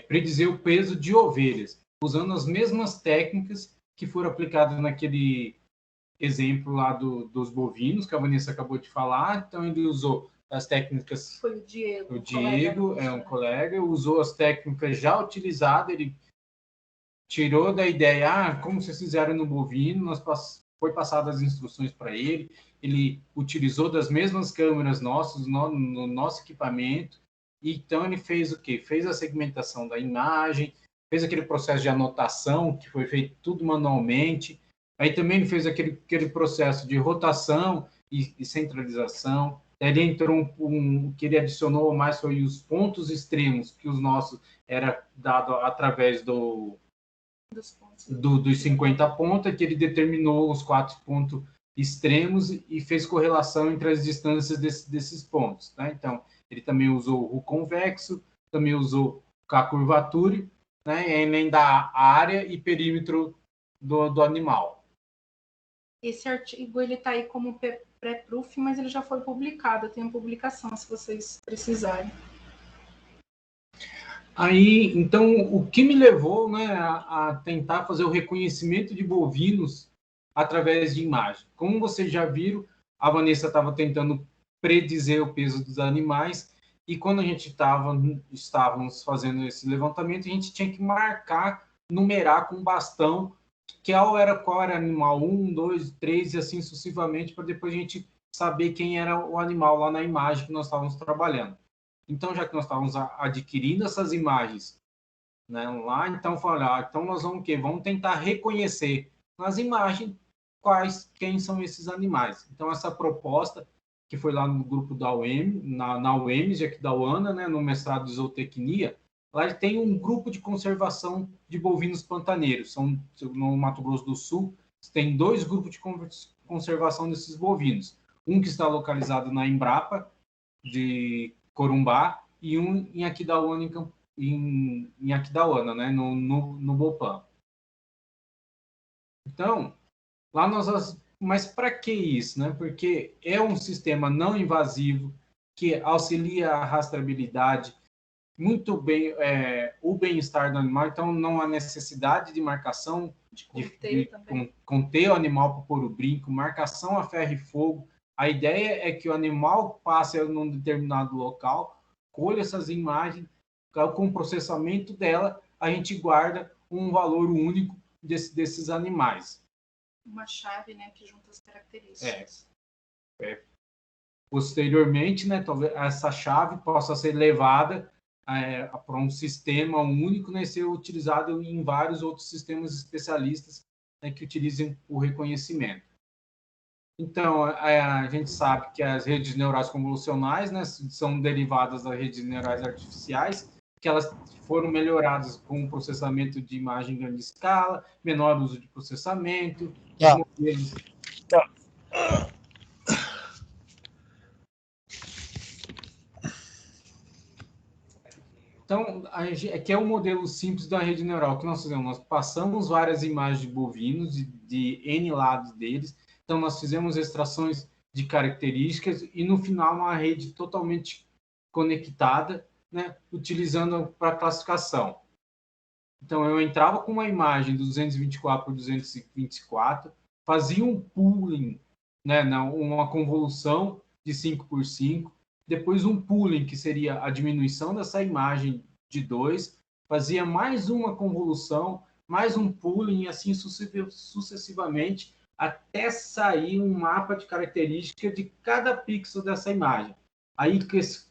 predizer o peso de ovelhas, usando as mesmas técnicas que foram aplicadas naquele exemplo lá dos bovinos, que a Vanessa acabou de falar. Então, ele usou as técnicas... Foi o Diego. O Diego é um colega, usou as técnicas já utilizadas, ele tirou da ideia, como vocês fizeram no bovino, foi passadas as instruções para ele utilizou das mesmas câmeras nossas, no nosso equipamento, e então ele fez o quê? Fez a segmentação da imagem, fez aquele processo de anotação, que foi feito tudo manualmente, aí também ele fez aquele processo de rotação e centralização, ele entrou que ele adicionou mais foi os pontos extremos, que os nossos era dado através dos 50 pontos, que ele determinou os 4 pontos extremos e fez correlação entre as distâncias desses pontos. Tá? Então, ele também usou o convexo, também usou a curvatura, né? E além da área e perímetro do animal. Esse artigo está aí como pré-proof, mas ele já foi publicado. Tem publicação, se vocês precisarem. Aí, então, o que me levou, né, a tentar fazer o reconhecimento de bovinos através de imagem. Como vocês já viram, a Vanessa estava tentando predizer o peso dos animais, e quando a gente estávamos fazendo esse levantamento, a gente tinha que marcar, numerar com bastão qual era animal 1, 2, 3 e assim sucessivamente, para depois a gente saber quem era o animal lá na imagem que nós estávamos trabalhando. Então, já que nós estávamos adquirindo essas imagens, né, lá, então falar, então nós vamos o quê? Vamos tentar reconhecer nas imagens quem são esses animais. Então, essa proposta que foi lá no grupo da UEM, na UEMS, aqui da UANA, né, no mestrado de zootecnia, lá tem um grupo de conservação de bovinos pantaneiros. No Mato Grosso do Sul, tem 2 grupos de conservação desses bovinos. Um que está localizado na Embrapa, de Corumbá, e um em Aquidauana, em Aquidauana, né, no Bopan. Então, lá mas para que isso, né? Porque é um sistema não invasivo que auxilia a rastreabilidade muito bem, o bem-estar do animal. Então, não há necessidade de marcação, de conter o animal para pôr o brinco, marcação a ferro e fogo. A ideia é que o animal passe num determinado local, colha essas imagens, com o processamento dela, a gente guarda um valor único desses animais. Uma chave, né, que junta as características. Posteriormente, né, talvez essa chave possa ser levada para um sistema único, né, ser utilizado em vários outros sistemas especialistas, né, que utilizem o reconhecimento. Então, a gente sabe que as redes neurais convolucionais, né, são derivadas das redes neurais artificiais, que elas foram melhoradas com o processamento de imagem em grande escala, menor uso de processamento, modelos... Então, aqui é o modelo simples da rede neural que nós fizemos. Nós passamos várias imagens de bovinos, de N lados deles. Então, nós fizemos extrações de características e, no final, uma rede totalmente conectada, né, utilizando para classificação. Então, eu entrava com uma imagem 224 por 224, fazia um pooling, né, uma convolução de 5 por 5, depois um pooling, que seria a diminuição dessa imagem de 2, fazia mais uma convolução, mais um pooling, e assim sucessivamente, até sair um mapa de característica de cada pixel dessa imagem. Aí, com esse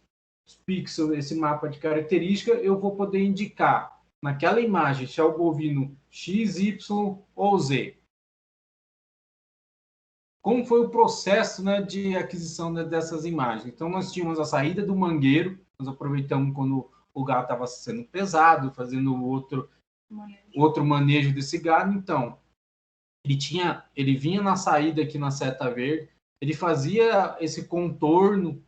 pixel, esse mapa de característica, eu vou poder indicar naquela imagem se é o bovino X, Y ou Z. Como foi o processo, né, de aquisição dessas imagens? Então, nós tínhamos a saída do mangueiro, nós aproveitamos quando o gado estava sendo pesado, fazendo outro manejo desse gado. Então, ele vinha na saída aqui na seta verde, ele fazia esse contorno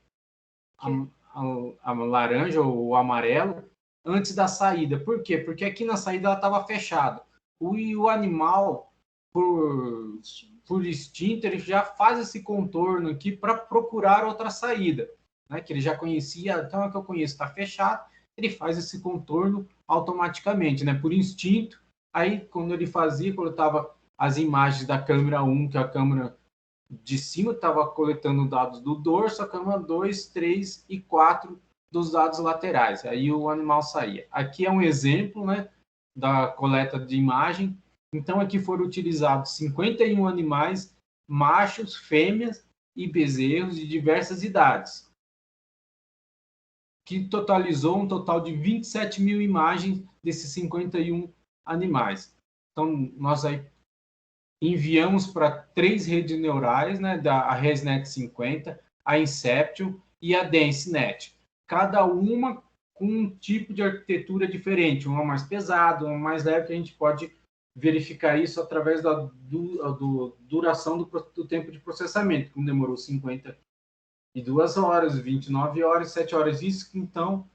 a laranja ou o amarelo antes da saída. Por quê? Porque aqui na saída ela estava fechada. O animal, por instinto, ele já faz esse contorno aqui para procurar outra saída, né? Que ele já conhecia, então é que eu conheço, está fechado, ele faz esse contorno automaticamente, né? Por instinto. Aí, quando ele fazia, quando eu estava as imagens da câmera 1, que é a câmera de cima estava coletando dados do dorso, a câmera 2, 3 e 4 dos dados laterais. Aí o animal saía. Aqui é um exemplo, né, da coleta de imagem. Então, aqui foram utilizados 51 animais, machos, fêmeas e bezerros de diversas idades, que totalizou um total de 27 mil imagens desses 51 animais. Então, nós aí enviamos para 3 redes neurais, né, a ResNet 50, a Inception e a DenseNet. Cada uma com um tipo de arquitetura diferente, uma mais pesada, uma mais leve, que a gente pode verificar isso através da duração do tempo de processamento, como demorou 52 horas, 29 horas, 7 horas. Isso, então,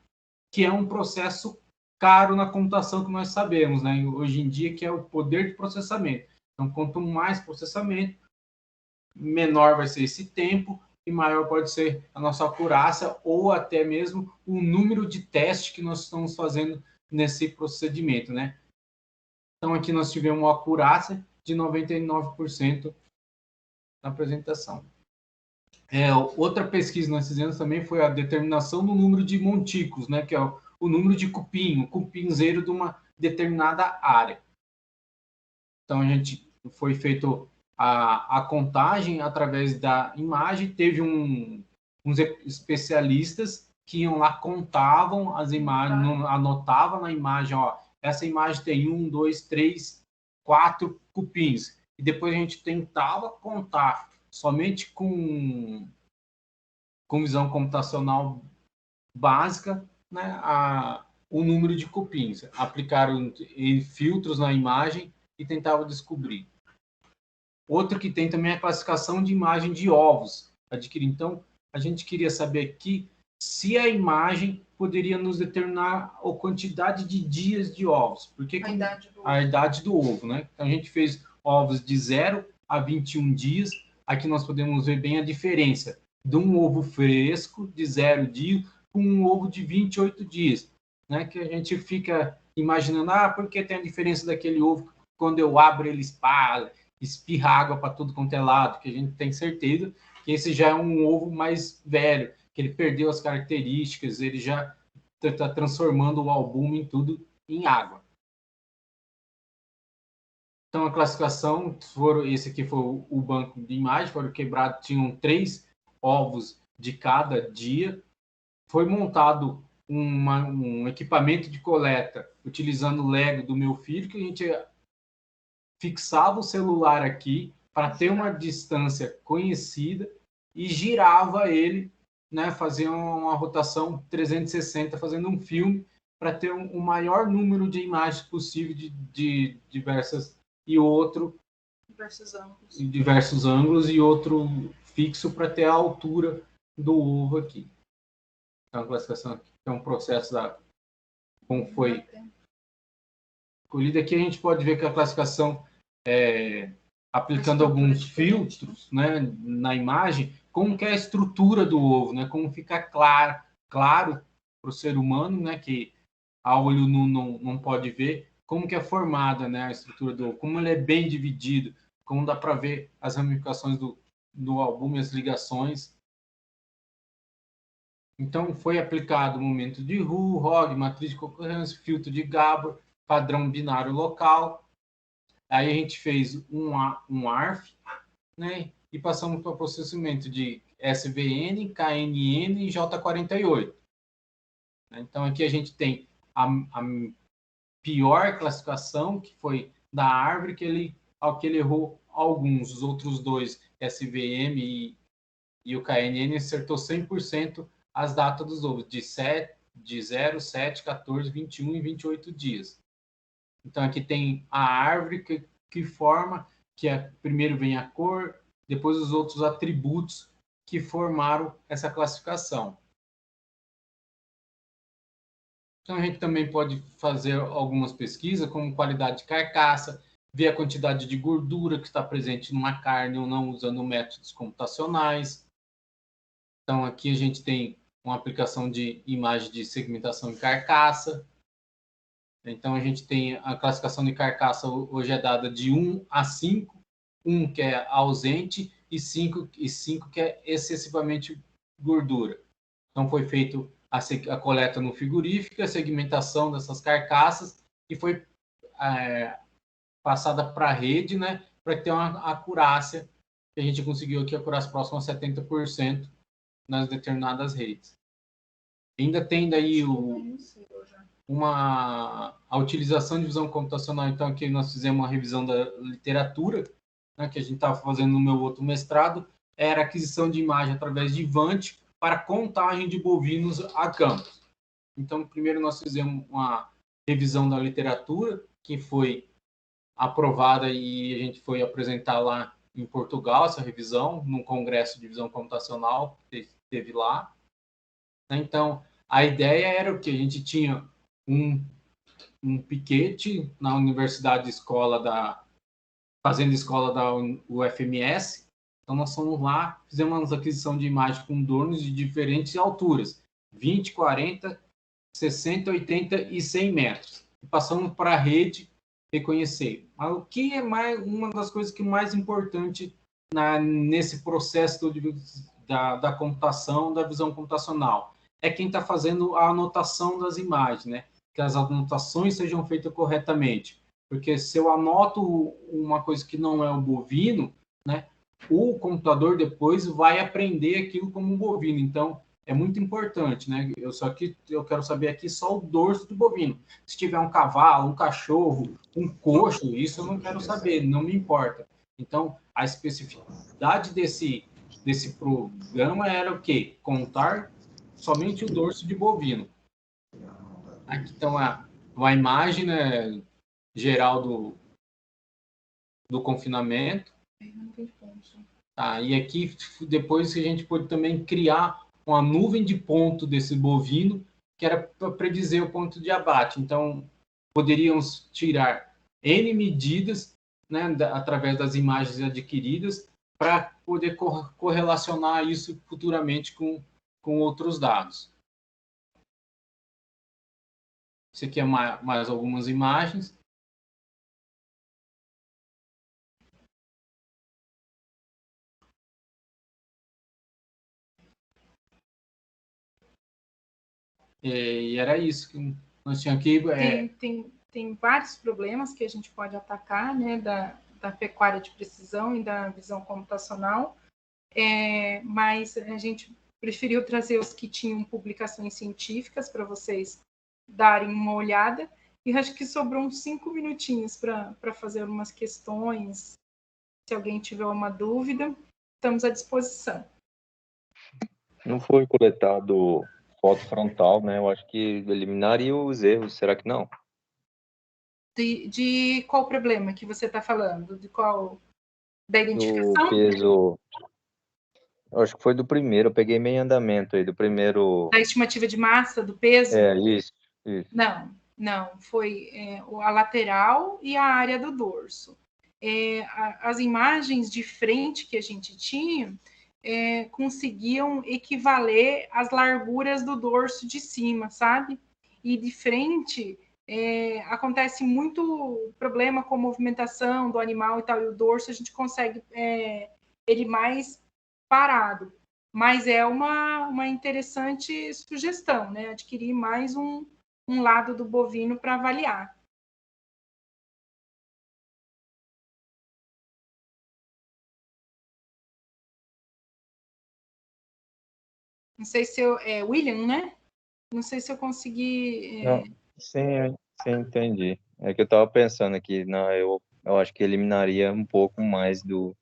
que é um processo caro na computação que nós sabemos, né, hoje em dia, que é o poder de processamento. Então, quanto mais processamento, menor vai ser esse tempo e maior pode ser a nossa acurácia ou até mesmo o número de testes que nós estamos fazendo nesse procedimento, né? Então, aqui nós tivemos uma acurácia de 99% na apresentação. Outra pesquisa que nós fizemos também foi a determinação do número de montículos, né? Que é o número de cupim, o cupinzeiro de uma determinada área. Então, a gente foi feito a contagem através da imagem, teve uns especialistas que iam lá, contavam as imagens, anotavam na imagem, ó, essa imagem tem 1, 2, 3, 4 cupins. E depois a gente tentava contar somente com visão computacional básica, né, o número de cupins. Aplicaram filtros na imagem e tentava descobrir. Outro que tem também é a classificação de imagem de ovos adquiridos. Então, a gente queria saber aqui se a imagem poderia nos determinar a quantidade de dias de ovos. Porque a idade do ovo, né? Então, a gente fez ovos de 0 a 21 dias. Aqui nós podemos ver bem a diferença de um ovo fresco de 0 dias com um ovo de 28 dias. Né? Que a gente fica imaginando, por que tem a diferença daquele ovo? Quando eu abro, ele espirra água para tudo quanto é lado, que a gente tem certeza que esse já é um ovo mais velho, que ele perdeu as características, ele já está transformando o albume em tudo em água. Então, a classificação, esse aqui foi o banco de imagens, foram quebrados, tinham 3 ovos de cada dia. Foi montado um equipamento de coleta, utilizando o Lego do meu filho, que a gente fixava o celular aqui para ter uma distância conhecida e girava ele, né, fazia uma rotação 360, fazendo um filme para ter um maior número de imagens possível de diversos ângulos e outro fixo para ter a altura do ovo aqui. Então, a classificação aqui é um processo como foi colhida. Aqui a gente pode ver que a classificação, aplicando alguns filtros, né, na imagem, como que é a estrutura do ovo, né, como fica claro para o ser humano, né, que a olho nu não pode ver, como que é formada, né, a estrutura do ovo, como ele é bem dividido, como dá para ver as ramificações do albume, as ligações. Então, foi aplicado o momento de Hu, Hogg, matriz de concorrência, filtro de Gabor, padrão binário local. Aí a gente fez um ARF, né, e passamos para o processamento de SVN, KNN e J48. Então, aqui a gente tem a pior classificação, que foi da árvore, que ele errou alguns. Os outros 2, SVM e o KNN, acertou 100% as datas dos ovos, de 0, 7, 14, 21 e 28 dias. Então, aqui tem a árvore que forma, primeiro vem a cor, depois os outros atributos que formaram essa classificação. Então, a gente também pode fazer algumas pesquisas, como qualidade de carcaça, ver a quantidade de gordura que está presente numa carne ou não, usando métodos computacionais. Então, aqui a gente tem uma aplicação de imagem de segmentação em carcaça. Então, a gente tem a classificação de carcaça hoje é dada de 1 a 5, 1 que é ausente e 5 que é excessivamente gordura. Então, foi feito a coleta no frigorífico, a segmentação dessas carcaças e foi passada para a rede, né, para ter uma acurácia, que a gente conseguiu aqui acurácia próxima a 70% nas determinadas redes. Ainda tem daí a utilização de visão computacional. Então, aqui nós fizemos uma revisão da literatura, né, que a gente estava fazendo no meu outro mestrado, era aquisição de imagem através de VANT para contagem de bovinos a campos. Então, primeiro nós fizemos uma revisão da literatura, que foi aprovada e a gente foi apresentar lá em Portugal essa revisão, num congresso de visão computacional que teve lá. Então, a ideia era o que? A gente tinha um piquete na universidade fazenda escola da UFMS. Então, nós fomos lá, fizemos uma aquisição de imagem com drones de diferentes alturas, 20, 40, 60, 80 e 100 metros. Passando para a rede, reconhecer. Mas o que é uma das coisas que é mais importante nesse processo da computação, da visão computacional? É quem está fazendo a anotação das imagens, né? Que as anotações sejam feitas corretamente. Porque se eu anoto uma coisa que não é o bovino, né? O computador depois vai aprender aquilo como um bovino. Então, é muito importante, né? Eu quero saber aqui só o dorso do bovino. Se tiver um cavalo, um cachorro, um coxo, isso eu não quero saber, não me importa. Então, a especificidade desse programa era o quê? Contar somente o dorso de bovino. Aqui então uma imagem, né, geral do confinamento. Tá, e aqui depois a gente pode também criar uma nuvem de ponto desse bovino, que era para predizer o ponto de abate. Então, poderíamos tirar N medidas, né, através das imagens adquiridas, para poder correlacionar isso futuramente com outros dados. Isso aqui é mais algumas imagens. E era isso que nós tínhamos aqui. Tem vários problemas que a gente pode atacar, né, da pecuária de precisão e da visão computacional, mas a gente preferiu trazer os que tinham publicações científicas para vocês darem uma olhada, e acho que sobrou uns 5 minutinhos para fazer umas questões. Se alguém tiver uma dúvida, estamos à disposição. Não foi coletado foto frontal, né? Eu acho que eliminaria os erros, será que não? De qual problema que você está falando? De qual? Da identificação? Do peso. Eu acho que foi do primeiro, eu peguei meio andamento aí, do primeiro. Da estimativa de massa, do peso? Isso. Não, foi a lateral e a área do dorso. As imagens de frente que a gente tinha conseguiam equivaler às larguras do dorso de cima, sabe? E de frente acontece muito problema com movimentação do animal e tal, e o dorso a gente consegue ele mais parado. Mas é uma interessante sugestão, né? Adquirir mais um lado do bovino para avaliar. Não sei se William, né? Não sei se eu consegui... Não, sim, entendi. É que eu estava pensando aqui, não, eu acho que eliminaria um pouco mais do...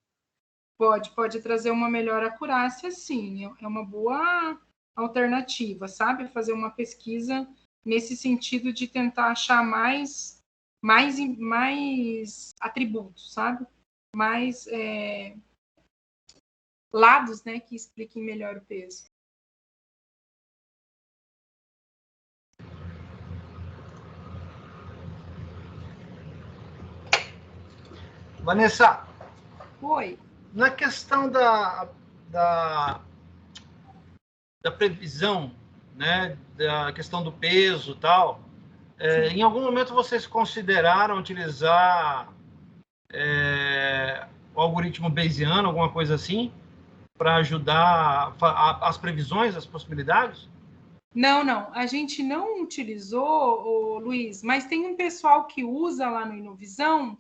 Pode trazer uma melhor acurácia, sim. É uma boa alternativa, sabe? Fazer uma pesquisa nesse sentido de tentar achar mais atributos, sabe? Mais lados, né, que expliquem melhor o peso. Vanessa, Oi. na questão da previsão, né, da questão do peso e tal, em algum momento vocês consideraram utilizar o algoritmo bayesiano, alguma coisa assim, para ajudar as previsões, as possibilidades? Não. A gente não utilizou, Luiz, mas tem um pessoal que usa lá no Inovisão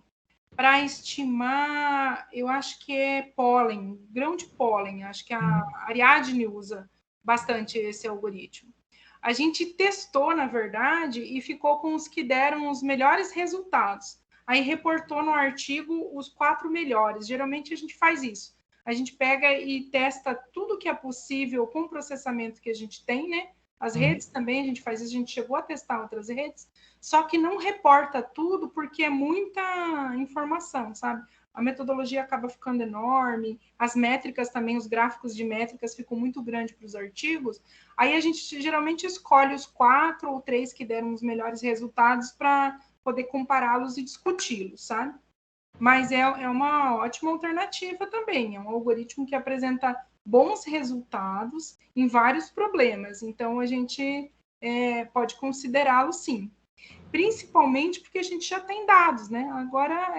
para estimar, eu acho que é pólen, grão de pólen. Acho que a Ariadne usa bastante esse algoritmo. A gente testou, na verdade, e ficou com os que deram os melhores resultados. Aí reportou no artigo os 4 melhores. Geralmente a gente faz isso. A gente pega e testa tudo que é possível com o processamento que a gente tem, né? As redes também a gente faz isso, a gente chegou a testar outras redes, só que não reporta tudo porque é muita informação, sabe? A metodologia acaba ficando enorme, as métricas também, os gráficos de métricas ficam muito grandes para os artigos, aí a gente geralmente escolhe os 4 ou 3 que deram os melhores resultados para poder compará-los e discuti-los, sabe? Mas é uma ótima alternativa também, é um algoritmo que apresenta bons resultados em vários problemas. Então, a gente pode considerá-lo sim. Principalmente porque a gente já tem dados, né? Agora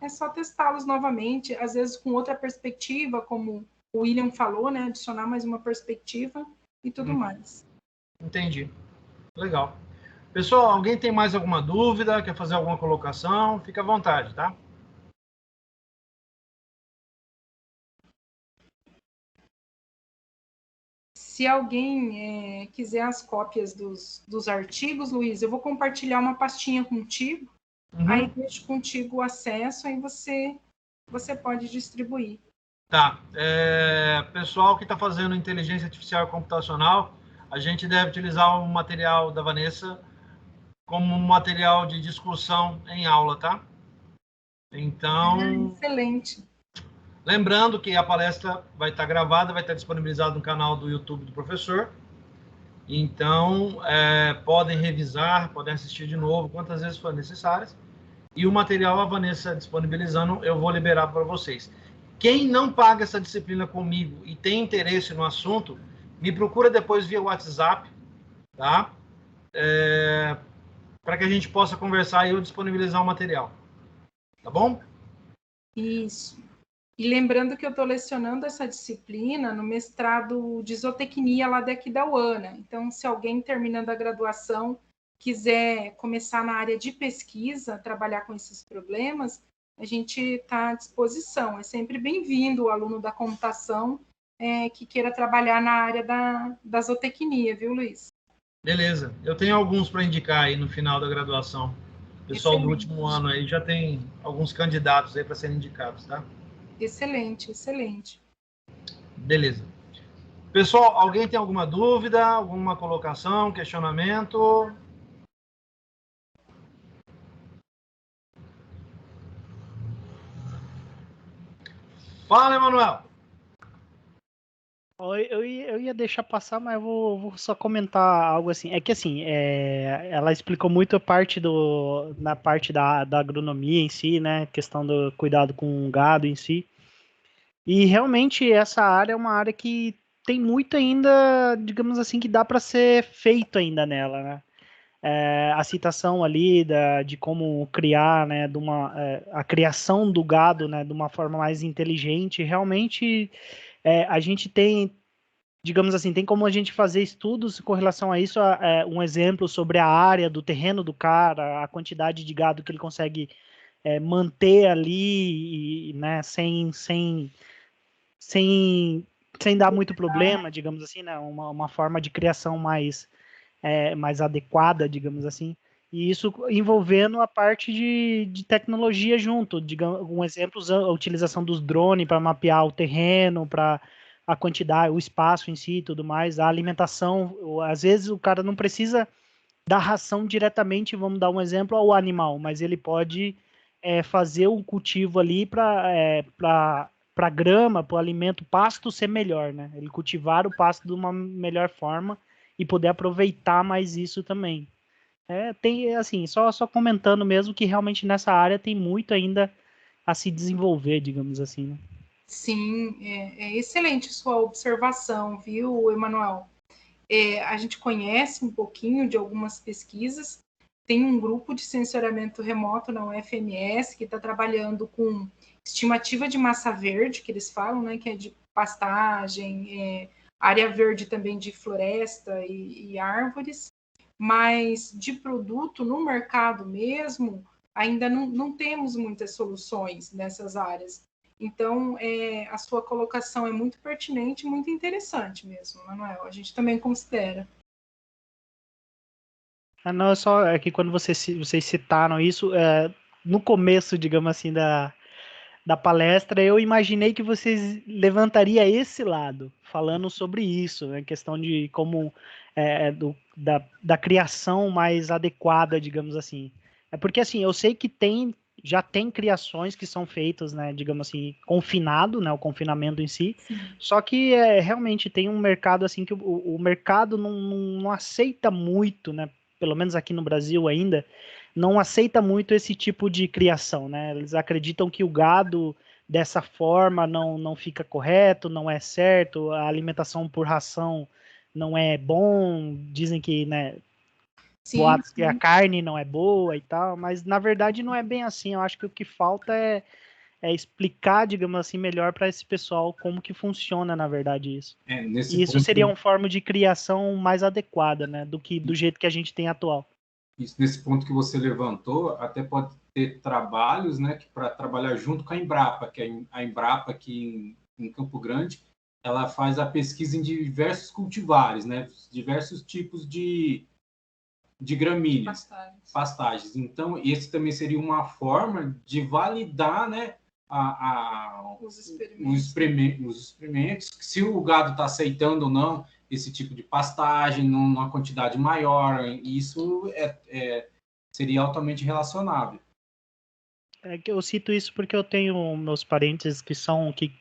é só testá-los novamente, às vezes com outra perspectiva, como o William falou, né? Adicionar mais uma perspectiva e tudo mais. Entendi. Legal. Pessoal, alguém tem mais alguma dúvida? Quer fazer alguma colocação? Fica à vontade, tá? Se alguém quiser as cópias dos artigos, Luiz, eu vou compartilhar uma pastinha contigo, aí deixo contigo o acesso, aí você pode distribuir. Tá. Pessoal que está fazendo inteligência artificial e computacional, a gente deve utilizar o material da Vanessa como um material de discussão em aula, tá? Então... excelente. Lembrando que a palestra vai estar gravada, vai estar disponibilizada no canal do YouTube do professor. Então, podem revisar, podem assistir de novo, quantas vezes forem necessárias. E o material, a Vanessa disponibilizando, eu vou liberar para vocês. Quem não paga essa disciplina comigo e tem interesse no assunto, me procura depois via WhatsApp, tá? Para que a gente possa conversar e eu disponibilizar o material. Tá bom? Isso. E lembrando que eu estou lecionando essa disciplina no mestrado de zootecnia lá daqui da UANA. Então, se alguém terminando a graduação quiser começar na área de pesquisa, trabalhar com esses problemas, a gente está à disposição. É sempre bem-vindo o aluno da computação que queira trabalhar na área da zootecnia, viu, Luiz? Beleza. Eu tenho alguns para indicar aí no final da graduação. O pessoal do último ano aí já tem alguns candidatos aí para serem indicados, tá? Excelente, excelente. Beleza. Pessoal, alguém tem alguma dúvida, alguma colocação, questionamento? Fala, Emanuel. Eu ia deixar passar, mas eu vou só comentar algo assim. É que assim, ela explicou muito na parte da agronomia em si, né? Questão do cuidado com o gado em si. E realmente essa área é uma área que tem muito ainda, digamos assim, que dá para ser feito ainda nela, né? A citação ali de como criar, né, a criação do gado, né, de uma forma mais inteligente, realmente a gente tem, digamos assim, tem como a gente fazer estudos com relação a isso, um exemplo sobre a área do terreno do cara, a quantidade de gado que ele consegue manter ali, né, sem dar muito problema, digamos assim, né, uma forma de criação mais adequada, digamos assim, e isso envolvendo a parte de tecnologia junto, digamos, um exemplo, a utilização dos drones para mapear o terreno, para a quantidade, o espaço em si e tudo mais, a alimentação, às vezes o cara não precisa dar ração diretamente, vamos dar um exemplo, ao animal, mas ele pode fazer um cultivo ali para grama, para o alimento, pasto ser melhor, né? Ele cultivar o pasto de uma melhor forma e poder aproveitar mais isso também. Tem, assim, só comentando mesmo que realmente nessa área tem muito ainda a se desenvolver, digamos assim, né? Sim, é excelente sua observação, viu, Emanuel? A gente conhece um pouquinho de algumas pesquisas, tem um grupo de sensoriamento remoto na UFMS que está trabalhando com estimativa de massa verde, que eles falam, né, que é de pastagem, área verde também de floresta e árvores, mas de produto no mercado mesmo, ainda não temos muitas soluções nessas áreas. Então, a sua colocação é muito pertinente e muito interessante mesmo, Manuel. A gente também considera. Não, é que quando vocês citaram isso, no começo, digamos assim, da palestra, eu imaginei que vocês levantariam esse lado, falando sobre isso, né, questão de como da criação mais adequada, digamos assim. É porque, assim, eu sei que já tem criações que são feitas, né, digamos assim, confinado, né, o confinamento em si, Sim. só que realmente tem um mercado, assim, que o mercado não aceita muito, né, pelo menos aqui no Brasil ainda, não aceita muito esse tipo de criação, né? Eles acreditam que o gado dessa forma não fica correto, não é certo, a alimentação por ração não é bom, dizem que, né, Sim, boatos que a carne não é boa e tal, mas na verdade não é bem assim. Eu acho que o que falta é explicar, digamos assim, melhor para esse pessoal como que funciona, na verdade, isso. Nesse E isso ponto, seria uma forma de criação mais adequada, né, do jeito que a gente tem atual. nesse ponto que você levantou, até pode ter trabalhos, né, para trabalhar junto com a Embrapa, que a Embrapa aqui em Campo Grande, ela faz a pesquisa em diversos cultivares, né, diversos tipos de gramíneas, pastagens. Então, esse também seria uma forma de validar, né, os experimentos, se o gado está aceitando ou não esse tipo de pastagem numa quantidade maior, isso seria altamente relacionável. É que eu cito isso porque eu tenho meus parentes que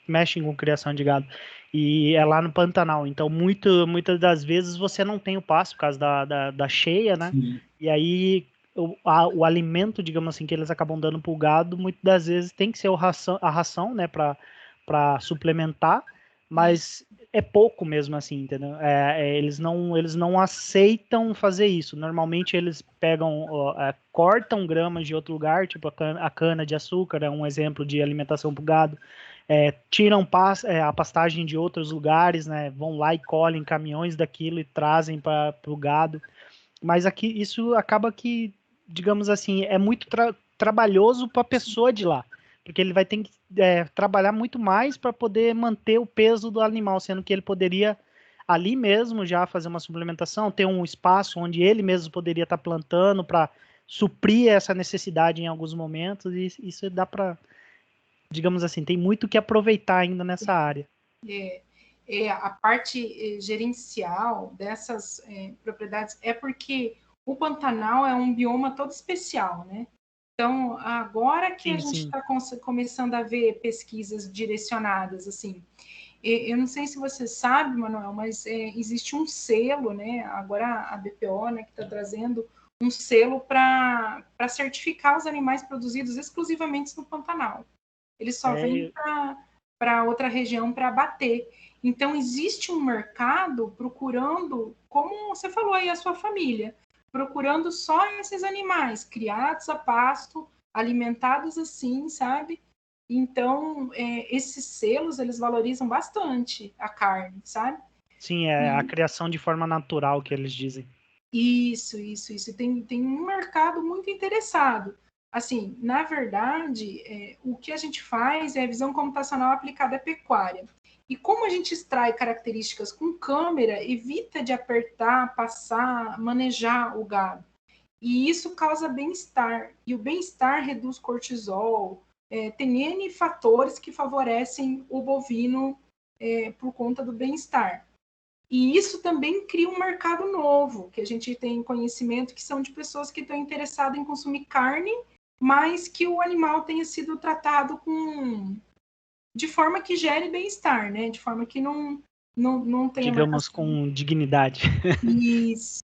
mexem com criação de gado e é lá no Pantanal, então muitas das vezes você não tem o pasto por causa da cheia, né? Sim. E aí o alimento, digamos assim, que eles acabam dando pro gado, muitas das vezes tem que ser a ração, né, para suplementar, mas é pouco mesmo assim, entendeu? Eles não aceitam fazer isso. Normalmente eles pegam, cortam gramas de outro lugar, tipo a cana de açúcar é um exemplo de alimentação para o gado. Tiram a pastagem de outros lugares, né? Vão lá e colhem caminhões daquilo e trazem para o gado. Mas aqui isso acaba que, digamos assim, é muito trabalhoso para a pessoa de lá, porque ele vai ter que trabalhar muito mais para poder manter o peso do animal, sendo que ele poderia ali mesmo já fazer uma suplementação, ter um espaço onde ele mesmo poderia estar plantando para suprir essa necessidade em alguns momentos, e isso dá para, digamos assim, tem muito que aproveitar ainda nessa área. A parte gerencial dessas propriedades é porque o Pantanal é um bioma todo especial, né? Então, agora que a gente está começando a ver pesquisas direcionadas, assim, eu não sei se você sabe, Manuel, mas existe um selo, né? Agora a BPO, né, que está trazendo um selo para certificar os animais produzidos exclusivamente no Pantanal. Eles só vêm para outra região para abater. Então, existe um mercado procurando, como você falou aí, a sua família, procurando só esses animais criados a pasto, alimentados assim, sabe? Então, esses selos, eles valorizam bastante a carne, sabe? Sim, a criação de forma natural, que eles dizem. Isso. Tem um mercado muito interessado. Assim, na verdade, o que a gente faz é a visão computacional aplicada à pecuária. E como a gente extrai características com câmera, evita de apertar, passar, manejar o gado. E isso causa bem-estar. E o bem-estar reduz cortisol. Tem N fatores que favorecem o bovino por conta do bem-estar. E isso também cria um mercado novo, que a gente tem conhecimento que são de pessoas que estão interessadas em consumir carne, mas que o animal tenha sido tratado de forma que gere bem-estar, né? De forma que não tenha... Digamos, com dignidade. Isso.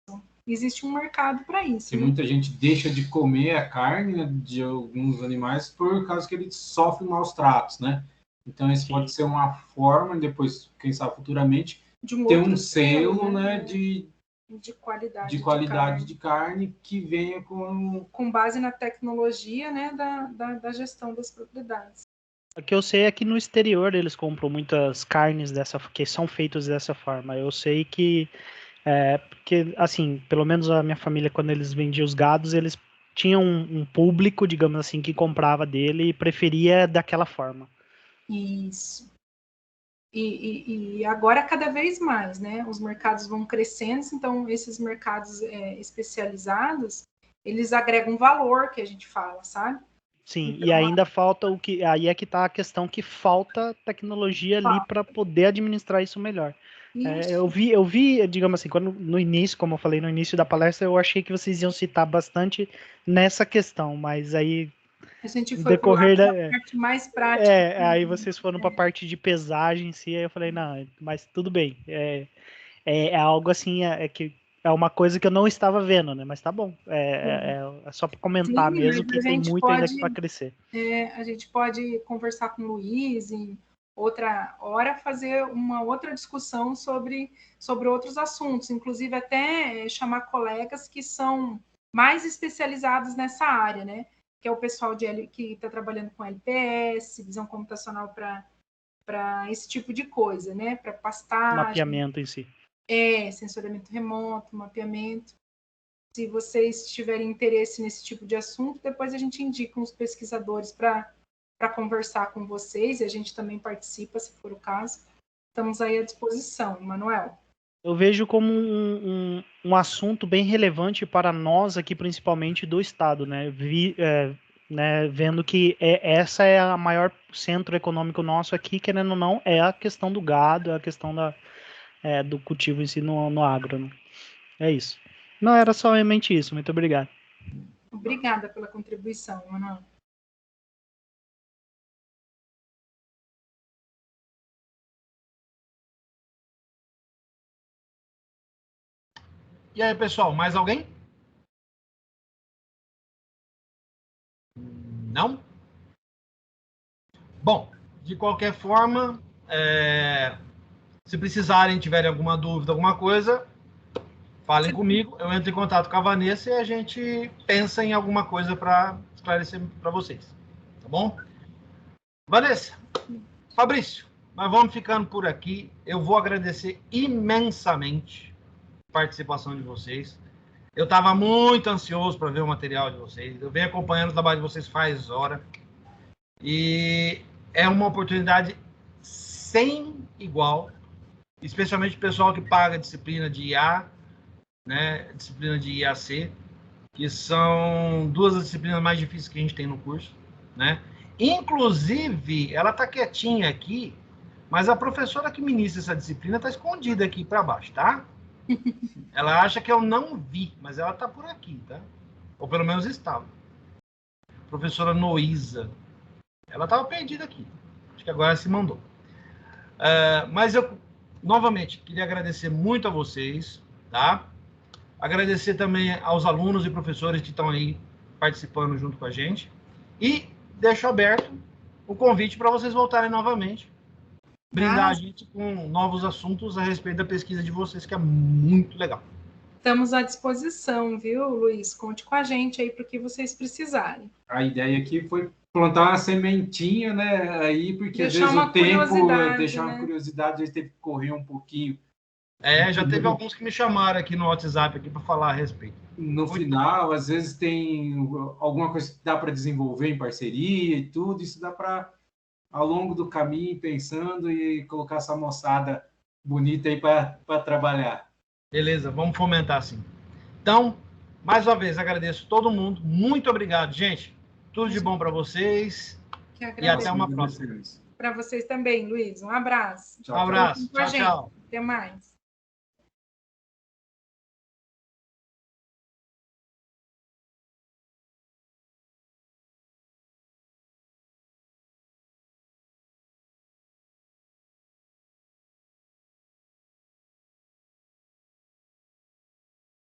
Existe um mercado para isso. Tem muita gente deixa de comer a carne, né, de alguns animais por causa que eles sofrem maus tratos, né? Então, isso pode ser uma forma, depois, quem sabe futuramente, de ter um selo, né, de qualidade de carne que venha com base na tecnologia, né, da gestão das propriedades. O que eu sei é que no exterior eles compram muitas carnes que são feitas dessa forma. Eu sei que porque, assim, pelo menos a minha família, quando eles vendiam os gados, eles tinham um público, digamos assim, que comprava dele e preferia daquela forma. Isso. E agora cada vez mais, né? Os mercados vão crescendo, então esses mercados especializados, eles agregam valor, que a gente fala, sabe? Sim, então, e ainda falta aí é que está a questão que falta tecnologia ali para poder administrar isso melhor. Eu vi, digamos assim, no início, como eu falei no início da palestra, eu achei que vocês iam citar bastante nessa questão, mas aí a gente foi para a parte mais prática. Aí vocês foram para a parte de pesagem em si, aí eu falei, não, mas tudo bem. É algo assim, que é uma coisa que eu não estava vendo, né? Mas tá bom. É só para comentar mesmo que tem muito ainda para crescer. A gente pode conversar com o Luiz outra hora fazer uma outra discussão sobre outros assuntos, inclusive até chamar colegas que são mais especializados nessa área, né? Que é o pessoal que está trabalhando com LPS, visão computacional para esse tipo de coisa, né? Para pastagem. Mapeamento em si. Sensoriamento remoto, mapeamento. Se vocês tiverem interesse nesse tipo de assunto, depois a gente indica uns pesquisadores para conversar com vocês, e a gente também participa, se for o caso. Estamos aí à disposição, Manuel. Eu vejo como um assunto bem relevante para nós aqui, principalmente do Estado, né? Vendo que essa é a maior centro econômico nosso aqui, querendo ou não, é a questão do gado, é a questão do cultivo em si no agro. Né? É isso. Não, era somente isso. Muito obrigado. Obrigada pela contribuição, Manuel. E aí, pessoal, mais alguém? Não? Bom, de qualquer forma, se precisarem, tiverem alguma dúvida, alguma coisa, falem comigo, eu entro em contato com a Vanessa e a gente pensa em alguma coisa para esclarecer para vocês. Tá bom? Vanessa, Fabrício, nós vamos ficando por aqui. Eu vou agradecer imensamente a participação de vocês. Eu estava muito ansioso para ver o material de vocês. Eu venho acompanhando o trabalho de vocês faz hora. E é uma oportunidade sem igual, especialmente o pessoal que paga a disciplina de IA, né, disciplina de IAC, que são duas das disciplinas mais difíceis que a gente tem no curso, né? Inclusive, ela está quietinha aqui, mas a professora que ministra essa disciplina está escondida aqui para baixo, tá? Ela acha que eu não vi, mas ela está por aqui, tá? Ou pelo menos estava. Professora Noísa. Ela estava perdida aqui. Acho que agora se mandou. Mas eu, novamente, queria agradecer muito a vocês, tá? Agradecer também aos alunos e professores que estão aí participando junto com a gente. E deixo aberto o convite para vocês voltarem novamente. Brindar a gente com novos assuntos a respeito da pesquisa de vocês, que é muito legal. Estamos à disposição, viu, Luiz? Conte com a gente aí para o que vocês precisarem. A ideia aqui foi plantar uma sementinha, né? Aí, porque deixar às vezes o tempo deixar uma curiosidade, a gente teve que correr um pouquinho. Já teve alguns que me chamaram aqui no WhatsApp aqui para falar a respeito. No final, às vezes tem alguma coisa que dá para desenvolver em parceria e tudo, isso dá para, ao longo do caminho, pensando e colocar essa moçada bonita aí para trabalhar. Beleza, vamos fomentar assim. Então, mais uma vez, agradeço todo mundo. Muito obrigado, gente. Tudo de bom para vocês. E até uma próxima. Para vocês também, Luiz. Um abraço. Um abraço. Tchau, tchau. Até mais.